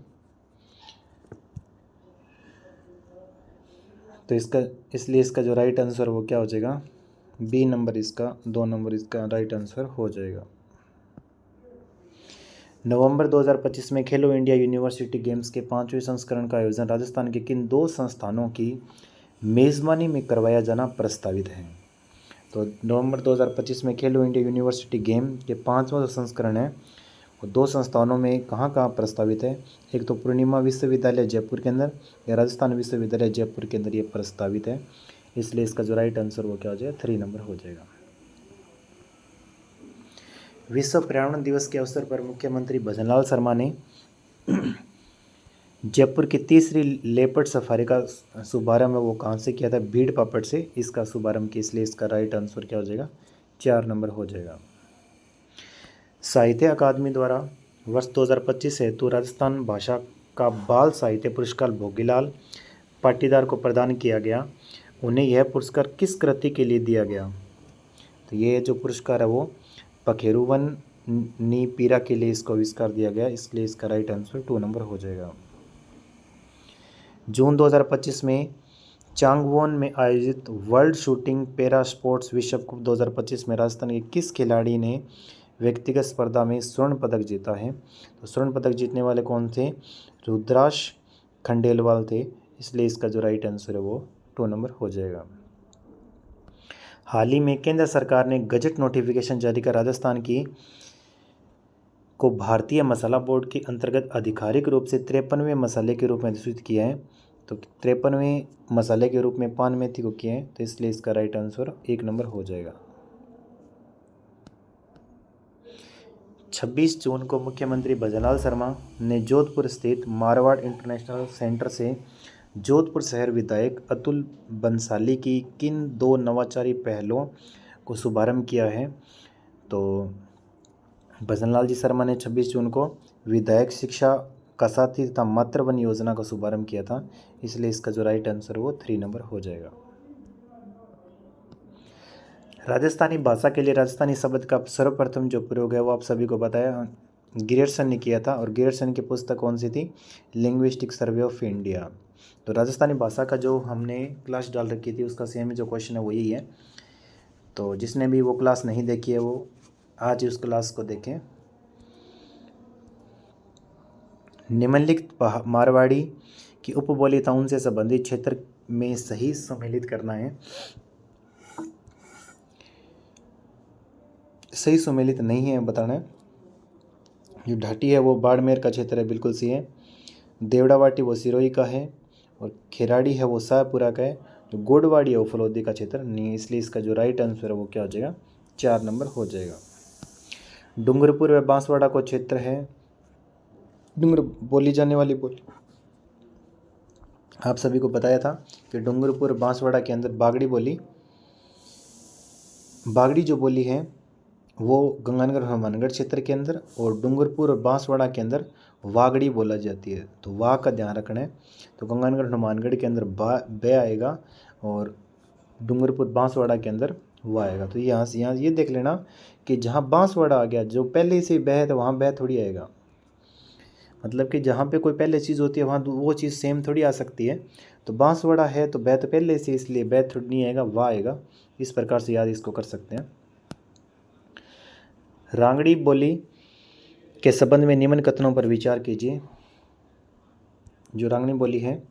तो इसलिए इसका जो राइट आंसर वो क्या हो जाएगा, बी नंबर इसका 2 नंबर इसका राइट आंसर हो जाएगा। नवंबर 2025 में खेलो इंडिया यूनिवर्सिटी गेम्स के 5वें संस्करण का आयोजन राजस्थान के किन 2 संस्थानों की मेज़बानी में करवाया जाना प्रस्तावित है। तो नवंबर 2025 में खेलो इंडिया यूनिवर्सिटी गेम के 5वां संस्करण है, और 2 संस्थानों में कहाँ प्रस्तावित है, एक तो पूर्णिमा विश्वविद्यालय जयपुर के अंदर या राजस्थान विश्वविद्यालय जयपुर के अंदर ये प्रस्तावित है, इसलिए इसका जो राइट आंसर वो क्या हो जाएगा, 3 नंबर हो जाएगा। विश्व पर्यावरण दिवस के अवसर पर मुख्यमंत्री भजनलाल शर्मा ने जयपुर की 3री लेपर्ड सफारी का शुभारंभ वो कहाँ से किया था, भीड़ पापड़ से इसका शुभारंभ किया, इसलिए इसका राइट आंसर क्या हो जाएगा, 4 नंबर हो जाएगा। साहित्य अकादमी द्वारा वर्ष 2025 हेतु राजस्थान भाषा का बाल साहित्य पुरस्कार भोगीलाल पाटीदार को प्रदान किया गया। उन्हें यह पुरस्कार किस कृति के लिए दिया गया, तो ये जो पुरस्कार है वो पखेरुवन नी पीरा के लिए इसको आविष्कार दिया गया, इसलिए इसका राइट आंसर 2 नंबर हो जाएगा। जून 2025 में चांगवोन में आयोजित वर्ल्ड शूटिंग पैरा स्पोर्ट्स विश्व कप 2025 में राजस्थान के किस खिलाड़ी ने व्यक्तिगत स्पर्धा में स्वर्ण पदक जीता है? तो स्वर्ण पदक जीतने वाले कौन थे? रुद्राश खंडेलवाल थे, इसलिए इसका जो राइट आंसर है वो 2 नंबर हो जाएगा। हाल ही में केंद्र सरकार ने गजट नोटिफिकेशन जारी कर राजस्थान को भारतीय मसाला बोर्ड के अंतर्गत आधिकारिक रूप से 53वें मसाले के रूप में अधिसूचित किया है। तो 53वें मसाले के रूप में पान मेथी को किया है, तो इसलिए इसका राइट आंसर 1 नंबर हो जाएगा। 26 जून को मुख्यमंत्री भजनलाल शर्मा ने जोधपुर स्थित मारवाड़ इंटरनेशनल सेंटर से जोधपुर शहर विधायक अतुल बंसाली की किन 2 नवाचारी पहलों को शुभारंभ किया है? तो भजनलाल जी शर्मा ने 26 जून को विधायक शिक्षा का साथी तथा मातृ वन योजना का शुभारंभ किया था, इसलिए इसका जो राइट आंसर वो 3 नंबर हो जाएगा। राजस्थानी भाषा के लिए राजस्थानी शब्द का सर्वप्रथम जो प्रयोग है वो आप सभी को पता है, ग्रियर्सन ने किया था। और ग्रियर्सन की पुस्तक कौन सी थी? Linguistic survey of India. तो राजस्थानी भाषा का जो हमने क्लास डाल रखी थी उसका सेम जो क्वेश्चन है वो यही है। तो जिसने भी वो क्लास नहीं देखी है वो आज उस क्लास को देखें। निम्नलिखित मारवाड़ी की उपबोलिताओं से संबंधित क्षेत्र में सही सम्मिलित करना है। सही सम्मिलित नहीं है बताना है। जो ढाटी है वो बाड़मेर का क्षेत्र है, बिल्कुल सही है। देवड़ावाटी वो सिरोही का है और खेराड़ी है वो शाहपुरा का है। जो गोडवाड़ी है वो फलोदी का क्षेत्र नहीं है, इसलिए इसका जो राइट आंसर है वो क्या हो जाएगा? 4 नंबर हो जाएगा। डूंगरपुर व बांसवाड़ा को क्षेत्र है, डूंगर बोली जाने वाली बोली आप सभी को बताया था कि डूंगरपुर बांसवाड़ा के अंदर बागड़ी जो बोली है वो गंगानगर हनुमानगढ़ क्षेत्र के अंदर और डूंगरपुर और बांसवाड़ा के अंदर वागड़ी बोला जाती है। तो वाह का ध्यान रखना है। तो गंगानगर हनुमानगढ़ के अंदर बे आएगा और डूंगरपुर बांसवाड़ा के अंदर वाह आएगा। तो यहाँ ये देख लेना कि जहाँ बांसवाड़ा आ गया जो पहले से बह है तो वहाँ बह थोड़ी आएगा। मतलब कि जहाँ पे कोई पहले चीज़ होती है वहाँ वो चीज़ सेम थोड़ी आ सकती है। तो बांसवाड़ा है तो बह तो पहले से, इसलिए बह थोड़ी नहीं आएगा, वाह आएगा। इस प्रकार से याद इसको कर सकते हैं। रांगड़ी बोली के संबंध में निम्न कथनों पर विचार कीजिए। जो रांगड़ी बोली है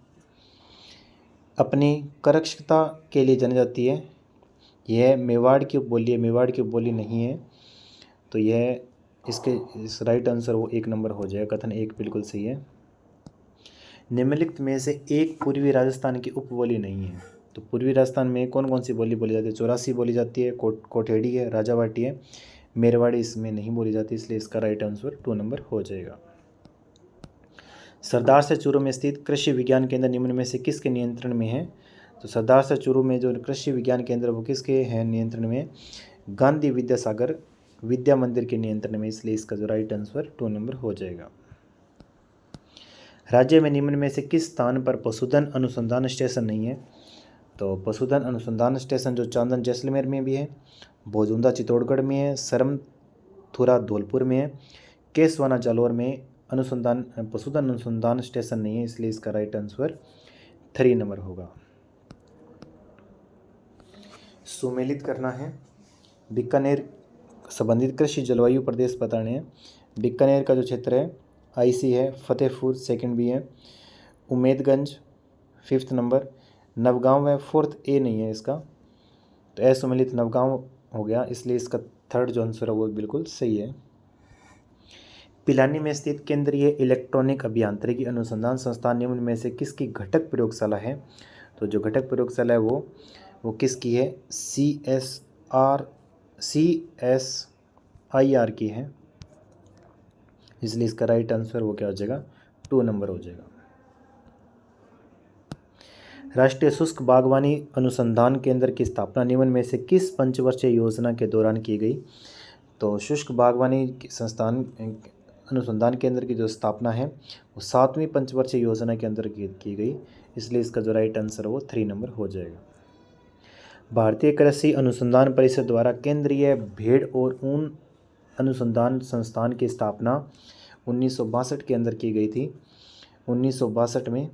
अपनी करक्षता के लिए जानी जाती है। यह मेवाड़ की उपबोली है, मेवाड़ की उपबोली नहीं है। तो यह इस राइट आंसर वो 1 नंबर हो जाएगा। कथन 1 बिल्कुल सही है। निम्नलिखित में से एक पूर्वी राजस्थान की उपबोली नहीं है। तो पूर्वी राजस्थान में कौन कौन सी बोली बोली जाती है? चौरासी बोली जाती है, कोठेड़ी है, राजावाटी है, मेरवाड़ी इसमें नहीं बोली जाती, इसलिए इसका राइट आंसर 2 नंबर हो जाएगा। सरदार से चूरू में स्थित कृषि विज्ञान केंद्र निम्न में से किसके नियंत्रण में है? तो सरदार से चूरू में जो कृषि विज्ञान केंद्र वो किसके हैं नियंत्रण में? गांधी विद्यासागर विद्या मंदिर के नियंत्रण में, इसलिए इसका जो राइट आंसर 2 नंबर हो जाएगा। राज्य में निम्न में से किस स्थान पर पशुधन अनुसंधान स्टेशन नहीं है? तो पशुधन अनुसंधान स्टेशन जो चांदन जैसलमेर में भी है, भोजुंदा चित्तौड़गढ़ में है, सरमथुरा धौलपुर में है, केसवाना जालौर में पशुधन अनुसंधान स्टेशन नहीं है, इसलिए इसका राइट आंसर 3 नंबर होगा। सुमेलित करना है। बीकानेर संबंधित कृषि जलवायु प्रदेश बताने हैं। बीकानेर का जो क्षेत्र है आईसी है, फतेहपुर सेकंड बी है, उमेदगंज 5th नंबर, नवगांव है 4th ए नहीं है इसका, तो असुमेलित नवगांव हो गया, इसलिए इसका 3rd जो आंसर है वो बिल्कुल सही है। पिलानी में स्थित केंद्रीय इलेक्ट्रॉनिक अभियांत्रिकी अनुसंधान संस्थान निम्न में से किसकी घटक प्रयोगशाला है? तो जो घटक प्रयोगशाला है वो किसकी है? CSIR की है, इसलिए इसका राइट आंसर वो क्या हो जाएगा? 2 नंबर हो जाएगा। राष्ट्रीय शुष्क बागवानी अनुसंधान केंद्र की स्थापना निम्न में से किस पंचवर्षीय योजना के दौरान की गई? तो शुष्क बागवानी संस्थान अनुसंधान केंद्र की जो स्थापना है वो 7वीं पंचवर्षीय योजना के अंदर की गई, इसलिए इसका जो राइट आंसर है वो 3 नंबर हो जाएगा। भारतीय कृषि अनुसंधान परिषद द्वारा केंद्रीय भेड़ और ऊन अनुसंधान संस्थान की स्थापना 1962 के अंदर की गई थी। 1962 में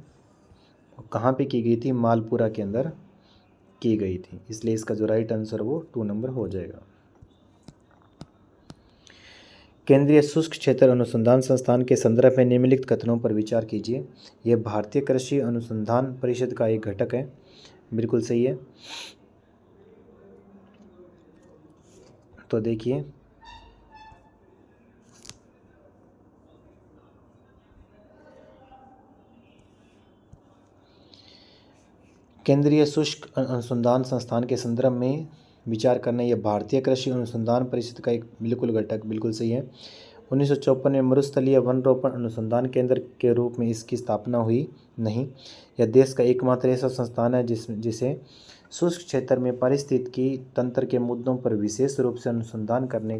कहाँ पे की गई थी? मालपुरा के अंदर की गई थी, इसलिए इसका जो राइट आंसर वो 2 नंबर हो जाएगा। केंद्रीय शुष्क क्षेत्र अनुसंधान संस्थान के संदर्भ में निम्नलिखित कथनों पर विचार कीजिए। यह भारतीय कृषि अनुसंधान परिषद का एक घटक है। बिल्कुल सही है। तो देखिए, केंद्रीय शुष्क अनुसंधान संस्थान के संदर्भ में विचार करना, यह भारतीय कृषि अनुसंधान परिषद का एक बिल्कुल घटक, बिल्कुल सही है। 1954 में मरुस्थलीय वन रोपण अनुसंधान केंद्र के रूप में इसकी स्थापना हुई नहीं। यह देश का एकमात्र ऐसा संस्थान है जिसे शुष्क क्षेत्र में पारिस्थितिकी तंत्र के मुद्दों पर विशेष रूप से अनुसंधान करने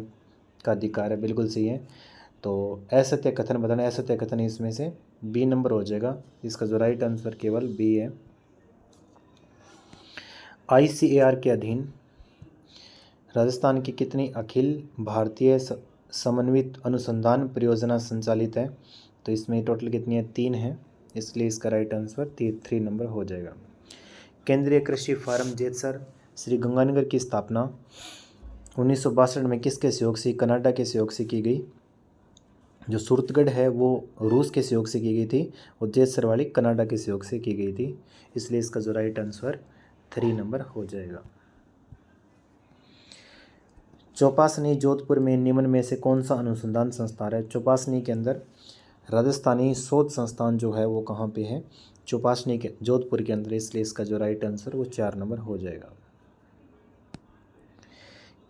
का अधिकार है। बिल्कुल सही है। तो असत्य कथन बताना, असत्य कथन इसमें से बी नंबर हो जाएगा। इसका जो राइट आंसर केवल बी है। ICAR के अधीन राजस्थान की कितनी अखिल भारतीय समन्वित अनुसंधान परियोजना संचालित है? तो इसमें टोटल कितनी है? 3 है, इसलिए इसका राइट आंसर 3 नंबर हो जाएगा। केंद्रीय कृषि फार्म जेतसर श्री गंगानगर की स्थापना 1962 में किसके सहयोग से? कनाडा के सहयोग से की गई। जो सूरतगढ़ है वो रूस के सहयोग से की गई थी और जेतसर वाली कनाडा के सहयोग से की गई थी, इसलिए इसका जो राइट आंसर 3 नंबर हो जाएगा। चौपासनी जोधपुर में निम्न में से कौन सा अनुसंधान संस्थान है? चौपासनी के अंदर राजस्थानी शोध संस्थान जो है वो कहाँ पे है? चौपासनी के जोधपुर के अंदर, इसलिए इसका जो राइट आंसर वो 4 नंबर हो जाएगा।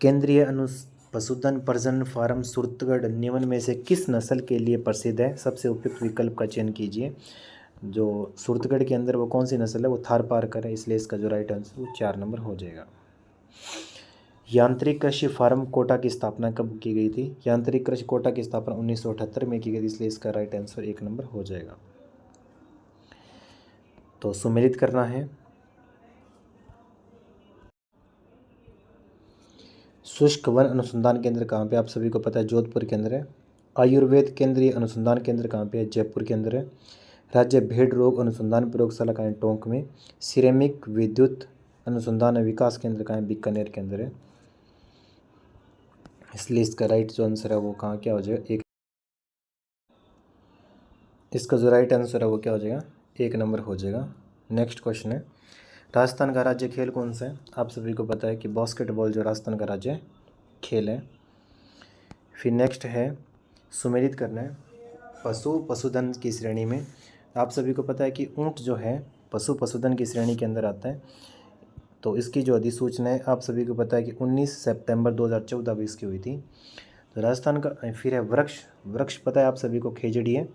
केंद्रीय पशुधन प्रजनन फार्म सूरतगढ़ निम्न में से किस नस्ल के लिए प्रसिद्ध है? सबसे उपयुक्त विकल्प का चयन कीजिए। जो सूरतगढ़ के अंदर वो कौन सी नस्ल है? वो थारपारकर है, इसलिए इसका जो राइट आंसर वो 4 नंबर हो जाएगा। यांत्रिक कृषि फार्म कोटा की स्थापना कब की गई थी? यांत्रिक कृषि कोटा की स्थापना 1978 में की गई थी, इसलिए इसका राइट आंसर 1 नंबर हो जाएगा। तो सुमेलित करना है। शुष्क वन अनुसंधान केंद्र कहाँ पे? आप सभी को पता है, जोधपुर के अंदर है। आयुर्वेद केंद्रीय अनुसंधान केंद्र कहाँ पे है? जयपुर के अंदर है। राज्य भेड़ रोग अनुसंधान प्रयोगशाला कहाँ है? टोंक में। सिरेमिक विद्युत अनुसंधान विकास केंद्र कहाँ है? बीकानेर के अंदर है, इसलिए इसका राइट जो आंसर है वो कहाँ क्या हो जाएगा? इसका जो राइट आंसर है वो क्या हो जाएगा? 1 नंबर हो जाएगा। नेक्स्ट क्वेश्चन है, राजस्थान का राज्य खेल कौन सा है? आप सभी को पता है कि बास्केटबॉल जो राजस्थान का राज्य खेल है। फिर नेक्स्ट है, सुमेलित करना है। पशुधन की श्रेणी में आप सभी को पता है कि ऊँट जो है पशुधन की श्रेणी के अंदर आता है। तो इसकी जो अधिसूचना है आप सभी को पता है कि 19 सितंबर 2014 को इसकी हुई थी। तो राजस्थान का फिर है वृक्ष पता है आप सभी को, खेजड़ी है।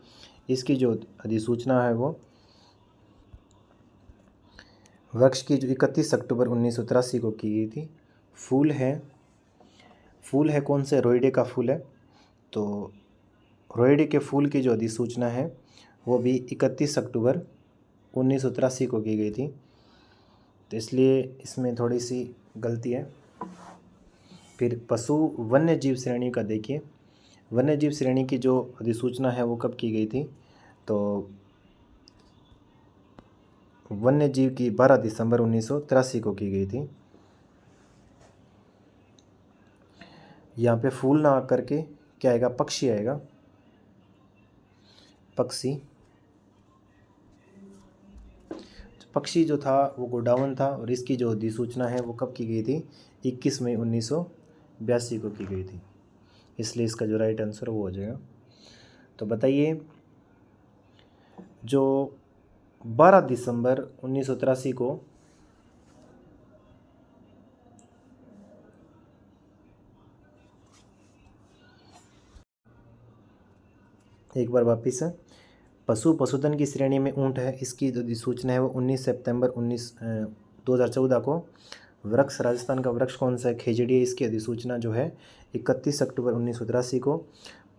इसकी जो अधिसूचना है वो वृक्ष की जो 31 अक्टूबर 1983 को की गई थी। फूल है कौन से? रोइडे का फूल है। तो रोइडे के फूल की जो अधिसूचना है वो भी 31 अक्टूबर 1983 को की गई थी, तो इसलिए इसमें थोड़ी सी गलती है। फिर पशु वन्य जीव श्रेणी का देखिए, वन्य जीव श्रेणी की जो अधिसूचना है वो कब की गई थी? तो वन्य जीव की 12 दिसंबर 1983 को की गई थी। यहाँ पे फूल ना आकर के क्या आएगा? पक्षी आएगा, पक्षी जो था वो गोडाउन था, और इसकी जो अधिसूचना है वो कब की गई थी? 21 मई 1982 को की गई थी, इसलिए इसका जो राइट आंसर वो हो जाएगा। तो बताइए, जो 12 दिसंबर 1983 को एक बार वापिस है, पशुधन की श्रेणी में ऊँट है, इसकी जो अधिसूचना है वो 19 सितंबर 2014 को। वृक्ष, राजस्थान का वृक्ष कौन सा है? खेजड़ी है, इसकी अधिसूचना जो है 31 अक्टूबर 1983 को।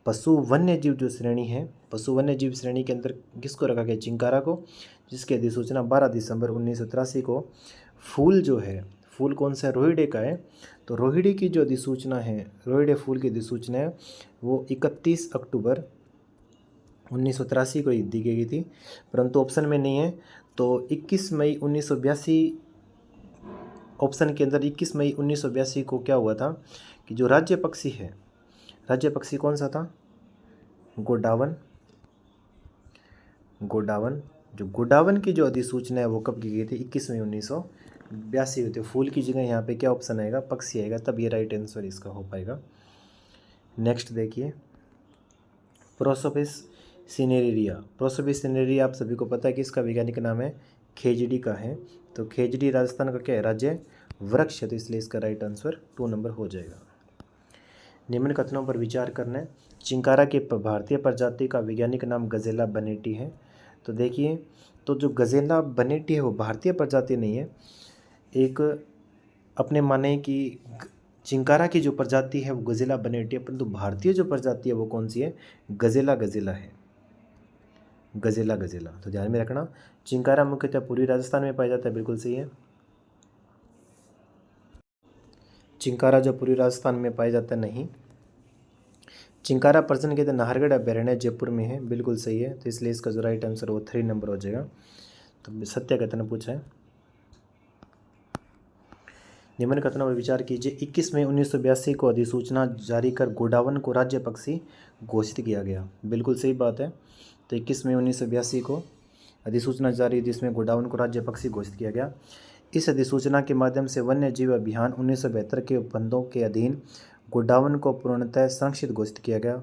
पशु वन्य जीव जो श्रेणी है, पशु वन्य जीव श्रेणी के अंदर किसको रखा गया? चिंकारा को, जिसकी अधिसूचना 12 दिसंबर 1983 को। फूल जो है, फूल कौन सा है? रोहिड़े का है। तो रोहिड़े की जो अधिसूचना है, रोहिड़े फूल की अधिसूचना है वो 31 अक्टूबर 1983 को दी गई थी, परंतु ऑप्शन में नहीं है। तो 21 मई 1982, ऑप्शन के अंदर 21 मई 1982 को क्या हुआ था कि जो राज्य पक्षी है, राज्य पक्षी कौन सा था? गोडावन। गोडावन, जो गोडावन की जो अधिसूचना है वो कब की गई थी? 21 मई 1982 हुई थी। फूल की जगह यहाँ पे क्या ऑप्शन आएगा? पक्षी आएगा, तब ये राइट आंसर इसका हो पाएगा। नेक्स्ट देखिए, प्रोसोपिस सिनेरिया। प्रोसोपिस सिनेरिया आप सभी को पता है कि इसका वैज्ञानिक नाम है खेजड़ी का है। तो खेजड़ी राजस्थान का क्या है? राज्य वृक्ष है, तो इसलिए इसका राइट आंसर 2 नंबर हो जाएगा। निम्न कथनों पर विचार करना है। चिंकारा की भारतीय प्रजाति का वैज्ञानिक नाम गजेला बनेटी है। तो देखिए, तो जो गजेला बनेटी है वो भारतीय प्रजाति नहीं है। एक अपने माने कि चिंकारा की जो प्रजाति है वो गजेला बनेटी है, परंतु भारतीय जो प्रजाति है वो कौन सी है? गजेला गजेला है, गजेला गजेला। तो ध्यान में रखना। चिंकारा मुख्यतः पूर्वी राजस्थान में पाया जाता है, बिल्कुल सही है। चिंकारा जो पूर्वी राजस्थान में पाया जाता है, नहीं। चिंकारा प्रजनन के नाहरगढ़ अभ्यारण्य जयपुर में है, बिल्कुल सही है। तो इसलिए इसका जो राइट आंसर वो 3 नंबर हो जाएगा। तो सत्य कथन पूछा है। निम्न कथनों पर विचार कीजिए। 21 मई 1982 को अधिसूचना जारी कर गोडावन को राज्य पक्षी घोषित किया गया, बिल्कुल सही बात है। तो 21 मई 1982 को अधिसूचना जारी, जिसमें गोडावन को राज्य पक्षी घोषित किया गया। इस अधिसूचना के माध्यम से वन्य जीव अभियान 1972 के उपबंधों के अधीन गोडावन को पूर्णतः संरक्षित घोषित किया गया,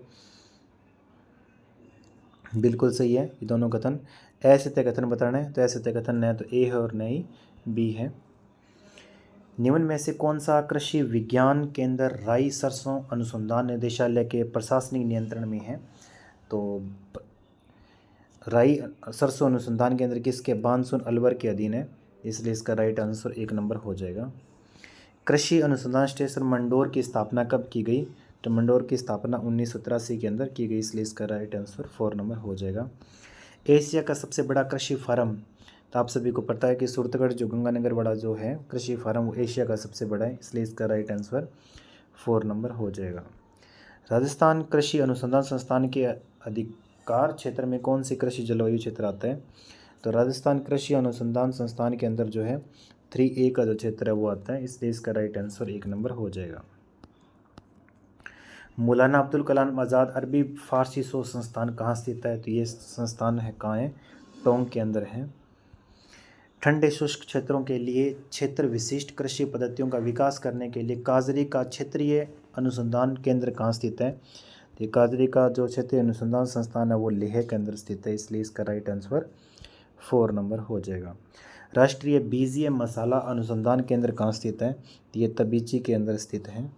बिल्कुल सही है। ये दोनों कथन असत्य कथन बताना है, तो असत्य कथन न तो ए है और न ही बी है। निम्न में से कौन सा कृषि विज्ञान केंद्र राई सरसों अनुसंधान निदेशालय के प्रशासनिक नियंत्रण में है? तो राई सरसों अनुसंधान केंद्र किसके? बानसून अलवर के अधीन है, इसलिए इसका राइट आंसर 1 नंबर हो जाएगा। कृषि अनुसंधान स्टेशन मंडोर की स्थापना कब की गई? तो मंडोर की स्थापना 1983 के अंदर की गई, इसलिए इसका राइट आंसर 4 नंबर हो जाएगा। एशिया का सबसे बड़ा कृषि फार्म, तो आप सभी को पता है कि सूरतगढ़ जो गंगानगर वाला जो है कृषि फार्म वो एशिया का सबसे बड़ा है, इसलिए इसका राइट आंसर 4 नंबर हो जाएगा। राजस्थान कृषि अनुसंधान संस्थान के अधिकार क्षेत्र में कौन सी कृषि जलवायु क्षेत्र आता है? तो राजस्थान कृषि अनुसंधान संस्थान के अंदर जो है 3A का जो क्षेत्र है वो आता है, इसलिए इसका राइट आंसर 1 नंबर हो जाएगा। मौलाना अब्दुल कलाम आज़ाद अरबी फारसी शोध संस्थान कहाँ स्थित है? तो ये संस्थान है कहाँ है? टोंक के अंदर है। ठंडे शुष्क क्षेत्रों के लिए क्षेत्र विशिष्ट कृषि पद्धतियों का विकास करने के लिए काजरी का क्षेत्रीय अनुसंधान केंद्र कहाँ स्थित है? तो काजरी का जो क्षेत्रीय अनुसंधान संस्थान है वो लेह के अंदर स्थित है, इसलिए इसका राइट आंसर 4 नंबर हो जाएगा। राष्ट्रीय बीजीय मसाला अनुसंधान केंद्र कहाँ स्थित है? तो ये तबीची के अंदर स्थित है।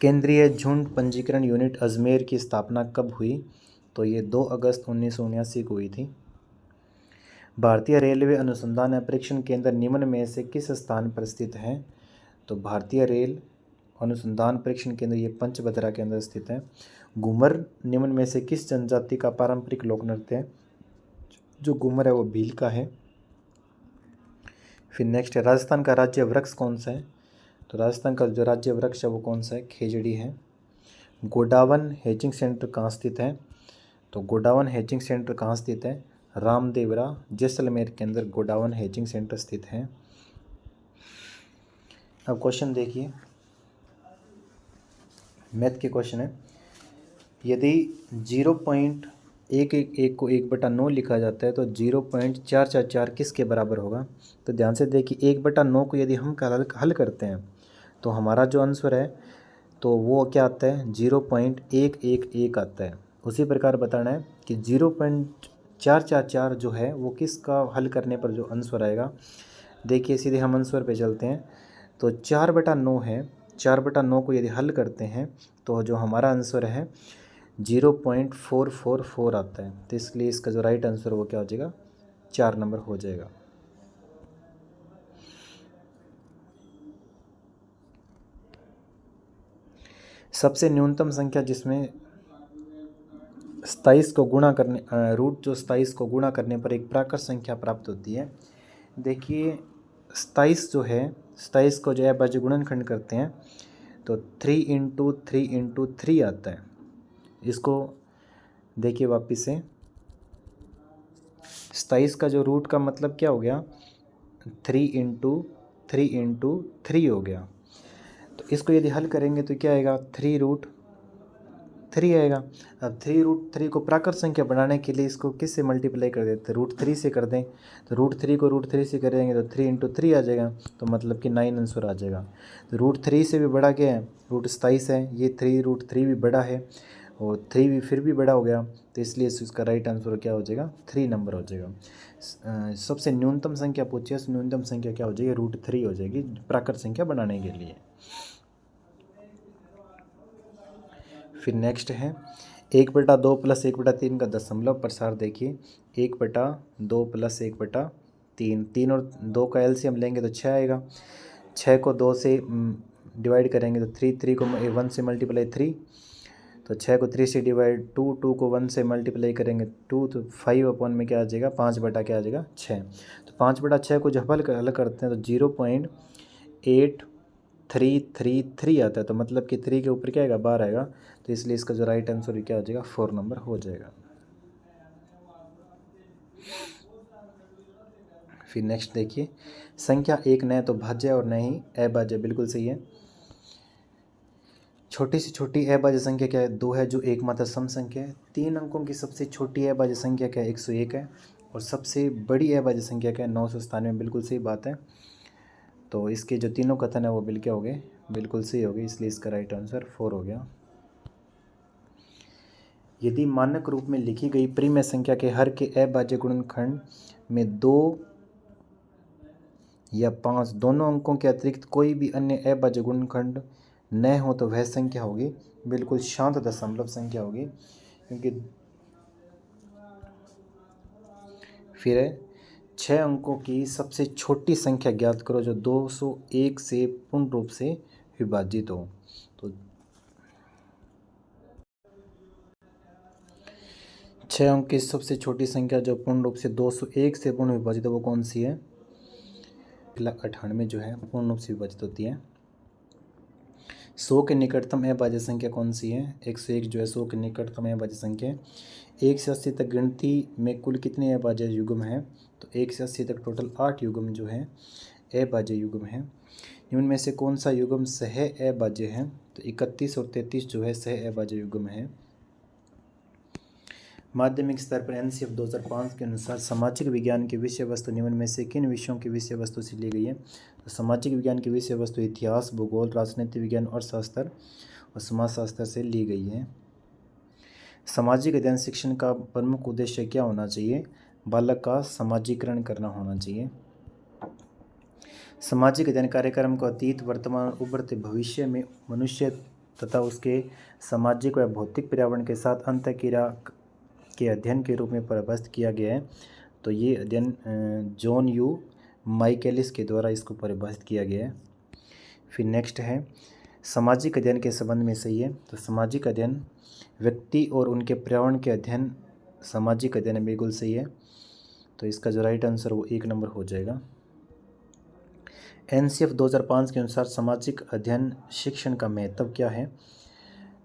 केंद्रीय झुंड पंजीकरण यूनिट अजमेर की स्थापना कब हुई? तो ये 2 अगस्त 1979 को हुई थी। भारतीय रेलवे अनुसंधान एवं परीक्षण केंद्र निम्न में से किस स्थान पर स्थित है? तो भारतीय रेल अनुसंधान परीक्षण केंद्र ये पंचभद्रा के अंदर स्थित है। घूमर निम्न में से किस जनजाति का पारंपरिक लोक नृत्य है? जो घूमर है वो भील का है। फिर नेक्स्ट है, राजस्थान का राज्य वृक्ष कौन सा है? तो राजस्थान का जो राज्य वृक्ष है वो कौन सा है? खेजड़ी है। गोडावन हेजिंग सेंटर कहाँ स्थित है? तो गोडावन हेजिंग सेंटर कहाँ स्थित है? रामदेवरा जैसलमेर के अंदर गोडावन हेजिंग सेंटर स्थित है। अब क्वेश्चन देखिए, मैथ के क्वेश्चन है। यदि 0.111 को 1/9 लिखा जाता है तो 0.444 किसके बराबर होगा? तो ध्यान से देखिए, 1/9 को यदि हम हल करते हैं तो हमारा जो आंसर है तो वो क्या आता है? 0.111 आता है। उसी प्रकार बताना है कि 0.444 जो है वो किसका हल करने पर जो आंसर आएगा। देखिए सीधे हम आंसर पे चलते हैं, तो 4/9 है, 4/9 को यदि हल करते हैं तो जो हमारा आंसर है 0.444 आता है, तो इसलिए इसका जो राइट आंसर वो क्या हो जाएगा? 4 नंबर हो जाएगा। सबसे न्यूनतम संख्या जिसमें 27 को गुणा करने रूट जो 27 को गुणा करने पर एक प्राकृत संख्या प्राप्त होती है। देखिए 27 जो है, 27 को जो है अभाज्य गुणनखंड करते हैं तो 3 × 3 × 3 आता है। इसको देखिए वापिस से 27 का जो रूट का मतलब क्या हो गया, 3 × 3 हो गया। तो इसको यदि हल करेंगे तो क्या आएगा, 3√3 आएगा। अब 3√3 को प्राकृत संख्या बनाने के लिए इसको किस से मल्टीप्लाई कर देते, √3 से कर दें। तो √3 को √3 से करेंगे तो 3 × 3 आ जाएगा, तो मतलब कि 9 आंसर आ जाएगा। तो √3 से भी बड़ा क्या है, √27 है। ये 3√3 भी बड़ा है और 3 भी फिर भी बड़ा हो गया, तो इसलिए इसका राइट आंसर क्या हो जाएगा, 3 नंबर हो जाएगा। सबसे न्यूनतम संख्या पूछिए, न्यूनतम संख्या क्या हो जाएगी, √3 हो जाएगी प्राकृत संख्या बनाने के लिए। फिर नेक्स्ट है 1/2 + 1/3 का दशमलव प्रसार। देखिए 1/2 + 1/3, 3 और 2 का एलसीएम लेंगे तो 6 आएगा। 6 को 2 से डिवाइड करेंगे तो 3 को 1 से मल्टीप्लाई 3, तो 6 को 3 से डिवाइड 2 को 1 से मल्टीप्लाई करेंगे 2, तो 5 में क्या आ जाएगा, 5 बटा क्या आ जाएगा, 6। तो 5/6 को जब हल करते हैं तो 0.8333 आता है, तो मतलब कि 3 के ऊपर क्या आएगा, 12 आएगा। तो इसलिए इसका जो राइट आंसर क्या हो जाएगा, 4 नंबर हो जाएगा। फिर नेक्स्ट देखिए, संख्या एक न तो भाज्य और न ही अभाज्य, बिल्कुल सही है। छोटी से छोटी अभाज्य संख्या क्या है, 2 है, जो एकमात्र सम संख्या है। 3 अंकों की सबसे छोटी अभाज्य संख्या क्या है, 101 है। और सबसे बड़ी अभाज्य संख्या क्या है, 997, बिल्कुल सही बात है। तो इसके जो तीनों कथन है वो बिल्कुल क्या हो गए, बिल्कुल सही हो गए, इसलिए इसका राइट आंसर 4 हो गया। यदि मानक रूप में लिखी गई परिमेय संख्या के हर के अभाज्य गुणनखंड में 2 या 5 दोनों अंकों के अतिरिक्त कोई भी अन्य अभाज्य गुणनखंड न हो तो वह संख्या होगी बिल्कुल शांत दशमलव संख्या होगी। क्योंकि फिर है 6 अंकों की सबसे छोटी संख्या ज्ञात करो जो 201 से पूर्ण रूप से विभाजित हो। तो 6 अंक की सबसे छोटी संख्या जो पूर्ण रूप से 201 से पूर्ण विभाजित है वो कौन सी है, 98 जो है पूर्ण रूप से विभाजित होती है। 100 के निकटतम अभाज्य संख्या कौन सी है, 101 जो है 100 के निकटतम अभाज्य संख्या है। 1 से 80 तक गिनती में कुल कितने अभाज्य युग्म हैं, तो 1 से 80 तक टोटल 8 युग्म जो है अभाज्य युग्म है। निम्न में से कौन सा युग्म सह अभाज्य है, तो 31 और 33 जो है सह अभाज्य युग्म है। माध्यमिक स्तर पर एनसीएफ 2005 के अनुसार सामाजिक विज्ञान की विषय वस्तु निम्न में से किन विषयों की विषय वस्तु से ली गई है, तो सामाजिक विज्ञान की विषय वस्तु इतिहास, भूगोल, राजनीति विज्ञान, अर्थशास्त्र और समाजशास्त्र से ली गई है। सामाजिक अध्ययन शिक्षण का प्रमुख उद्देश्य क्या होना चाहिए, बालक का सामाजिकरण करना होना चाहिए। सामाजिक अध्ययन कार्यक्रम को अतीत, वर्तमान और उभरते भविष्य में मनुष्य तथा उसके सामाजिक व भौतिक पर्यावरण के साथ अंतःक्रिया के अध्ययन के रूप में परिभाषित किया गया है। तो ये अध्ययन जॉन यू माइकेलिस के द्वारा इसको परिभाषित किया गया है। फिर नेक्स्ट है सामाजिक अध्ययन के संबंध में सही है, तो सामाजिक अध्ययन व्यक्ति और उनके पर्यावरण के अध्ययन सामाजिक अध्ययन बिल्कुल सही है। तो इसका जो राइट आंसर वो 1 नंबर हो जाएगा। एनसीएफ 2005 के अनुसार सामाजिक अध्ययन शिक्षण का महत्व क्या है,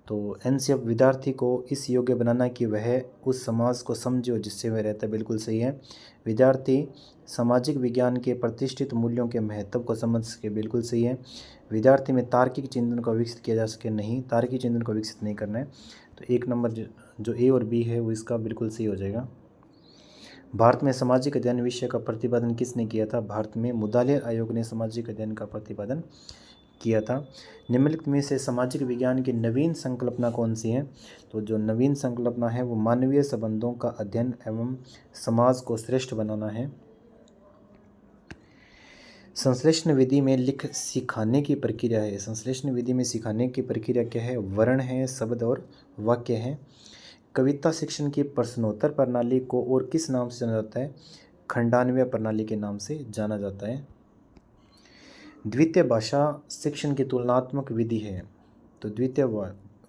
तो एनसीएफ विद्यार्थी को इस योग्य बनाना कि वह उस समाज को समझे और जिससे वह रहता है, बिल्कुल सही है। विद्यार्थी सामाजिक विज्ञान के प्रतिष्ठित मूल्यों के महत्व को समझ सके, बिल्कुल सही है। विद्यार्थी में तार्किक चिंतन को विकसित किया जा सके, नहीं, तार्किक चिंतन को विकसित नहीं करना है। तो 1 नंबर जो ए और बी है वो इसका बिल्कुल सही हो जाएगा। भारत में सामाजिक अध्ययन विषय का प्रतिपादन किसने किया था, भारत में मुदालियर आयोग ने सामाजिक अध्ययन का प्रतिपादन किया था। निम्नलिखित में से सामाजिक विज्ञान की नवीन संकल्पना कौन सी है, तो जो नवीन संकल्पना है वो मानवीय संबंधों का अध्ययन एवं समाज को श्रेष्ठ बनाना है। संश्लेषण विधि में सिखाने की प्रक्रिया है, संश्लेषण विधि में सिखाने की प्रक्रिया क्या है, वर्ण है, शब्द और वाक्य है। कविता शिक्षण की प्रश्नोत्तर प्रणाली को और किस नाम से जाना जाता है, खंडान्वय प्रणाली के नाम से जाना जाता है। द्वितीय भाषा शिक्षण की तुलनात्मक विधि है, तो द्वितीय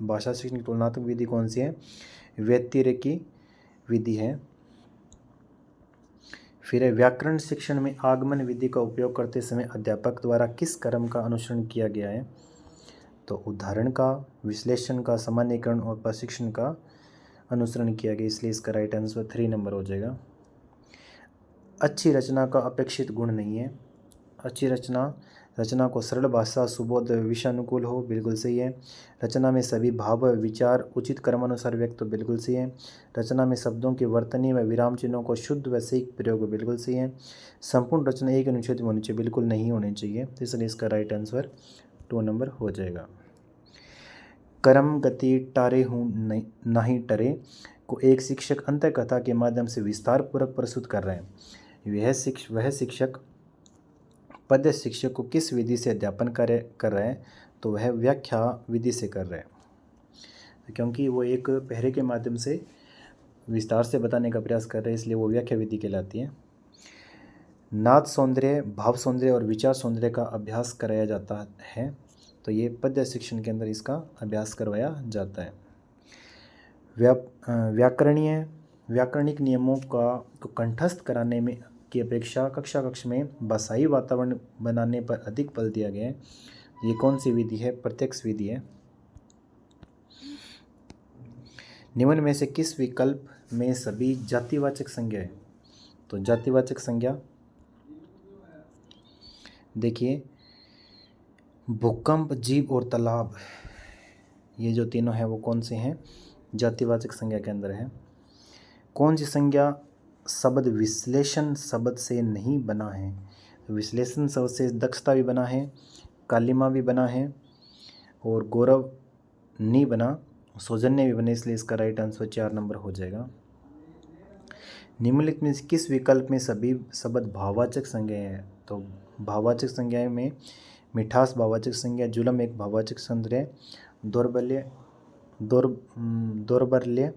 भाषा शिक्षण की तुलनात्मक विधि कौन सी है, व्यतिरेकी विधि है। फिर व्याकरण शिक्षण में आगमन विधि का उपयोग करते समय अध्यापक द्वारा किस क्रम का अनुसरण किया गया है, तो उदाहरण का, विश्लेषण का, सामान्यीकरण और प्रशिक्षण का अनुसरण किया गया, इसलिए इसका राइट आंसर 3 नंबर हो जाएगा। अच्छी रचना का अपेक्षित गुण नहीं है। अच्छी रचना को सरल भाषा, सुबोध, विषयानुकूल हो, बिल्कुल सही है। रचना में सभी भाव व विचार उचित क्रमानुसार व्यक्त हो, बिल्कुल सही है। रचना में शब्दों की वर्तनी व विराम चिन्हों को शुद्ध व सही प्रयोग हो, बिल्कुल सही है। संपूर्ण रचना एक अनुच्छेद में होनी चाहिए, बिल्कुल नहीं होनी चाहिए, तो इसलिए इसका राइट आंसर 2 नंबर हो जाएगा। कर्म गति टारे हूँ नहीं टरे को एक शिक्षक अंतकथा के माध्यम से विस्तार पूर्वक प्रस्तुत कर रहे हैं। वह शिक्षक पद्य शिक्षक को किस विधि से अध्यापन कर रहे हैं, तो वह व्याख्या विधि से कर रहे हैं, क्योंकि वो एक पहरे के माध्यम से विस्तार से बताने का प्रयास कर रहे हैं, इसलिए वो व्याख्या विधि कहलाती है। नाद सौंदर्य, भाव सौंदर्य और विचार सौंदर्य का अभ्यास कराया जाता है, तो ये पद्य शिक्षण के अंदर इसका अभ्यास करवाया जाता है। व्याकरणिक नियमों को कंठस्थ कराने में की अपेक्षा कक्ष में भाषाई वातावरण बनाने पर अधिक बल दिया गया है। ये कौन सी विधि है? प्रत्यक्ष विधि है। निम्न में से किस विकल्प में सभी जातिवाचक संज्ञा है? तो जातिवाचक संज्ञा देखिए, भूकंप, जीव और तालाब, ये जो तीनों हैं वो कौन से हैं? जातिवाचक संज्ञा के अंदर है। कौन सी संज्ञा शब्द विश्लेषण शब्द से नहीं बना है? विश्लेषण शब्द से दक्षता भी बना है, कालिमा भी बना है, और गौरव नहीं बना, सौजन्य भी बने, इसलिए इसका राइट आंसर 4 नंबर हो जाएगा। निम्नलिखित में किस विकल्प में सभी शब्द भाववाचक संज्ञाएं हैं? तो भाववाचक संज्ञाएं में मिठास भाववाचक संज्ञा, जुलम एक भाववाचक संज्ञा है, दौर्बल्य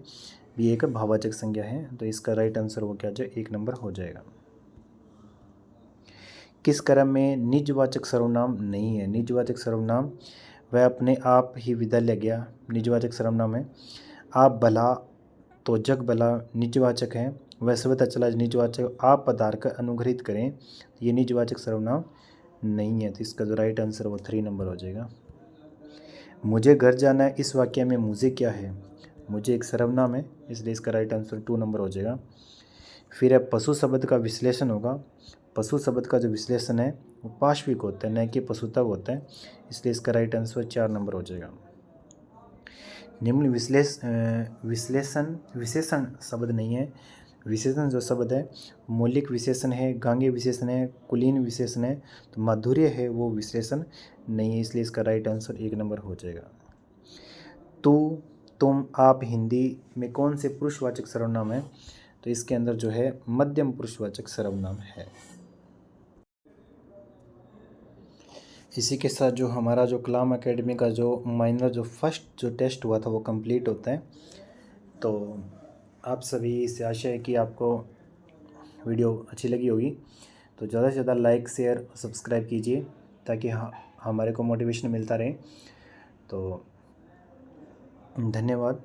भी एक भाववाचक संज्ञा है, तो इसका राइट आंसर वो क्या हो जाए? 1 नंबर हो जाएगा। किस क्रम में निजवाचक सर्वनाम नहीं है? निजवाचक सर्वनाम वह अपने आप ही विदा ले गया, निजवाचक सर्वनाम है। आप भला तो जग भला निजवाचक है, वह स्वतः चला निजवाचक। आप पदार्थ का अनुग्रहित करें, ये निजवाचक सर्वनाम नहीं है, तो इसका जो राइट आंसर वो 3 नंबर हो जाएगा। मुझे घर जाना है, इस वाक्य में मुझे क्या है? मुझे एक सर्वनाम है, इसलिए इसका राइट आंसर 2 नंबर हो जाएगा। फिर है पशु शब्द का विश्लेषण होगा। पशु शब्द का जो विश्लेषण है वो पाश्विक होता है, न कि पशुत्व होता है, इसलिए इसका राइट आंसर 4 नंबर हो जाएगा। निम्न विशेषण शब्द नहीं है। विशेषण जो शब्द है मौलिक विशेषण है, गांगे विशेषण है, कुलीन विशेषण है, तो माधुर्य है वो विशेषण नहीं है, इसलिए इसका राइट आंसर 1 नंबर हो जाएगा। तू, तुम, आप हिंदी में कौन से पुरुषवाचक सर्वनाम है? तो इसके अंदर जो है मध्यम पुरुषवाचक सर्वनाम है। इसी के साथ जो हमारा जो कलाम एकेडमी का जो माइनर जो फर्स्ट जो टेस्ट हुआ था वो कंप्लीट होता है। तो आप सभी से आशा है कि आपको वीडियो अच्छी लगी होगी, तो ज़्यादा से ज़्यादा लाइक, शेयर, सब्सक्राइब कीजिए ताकि हमारे को मोटिवेशन मिलता रहे। तो धन्यवाद।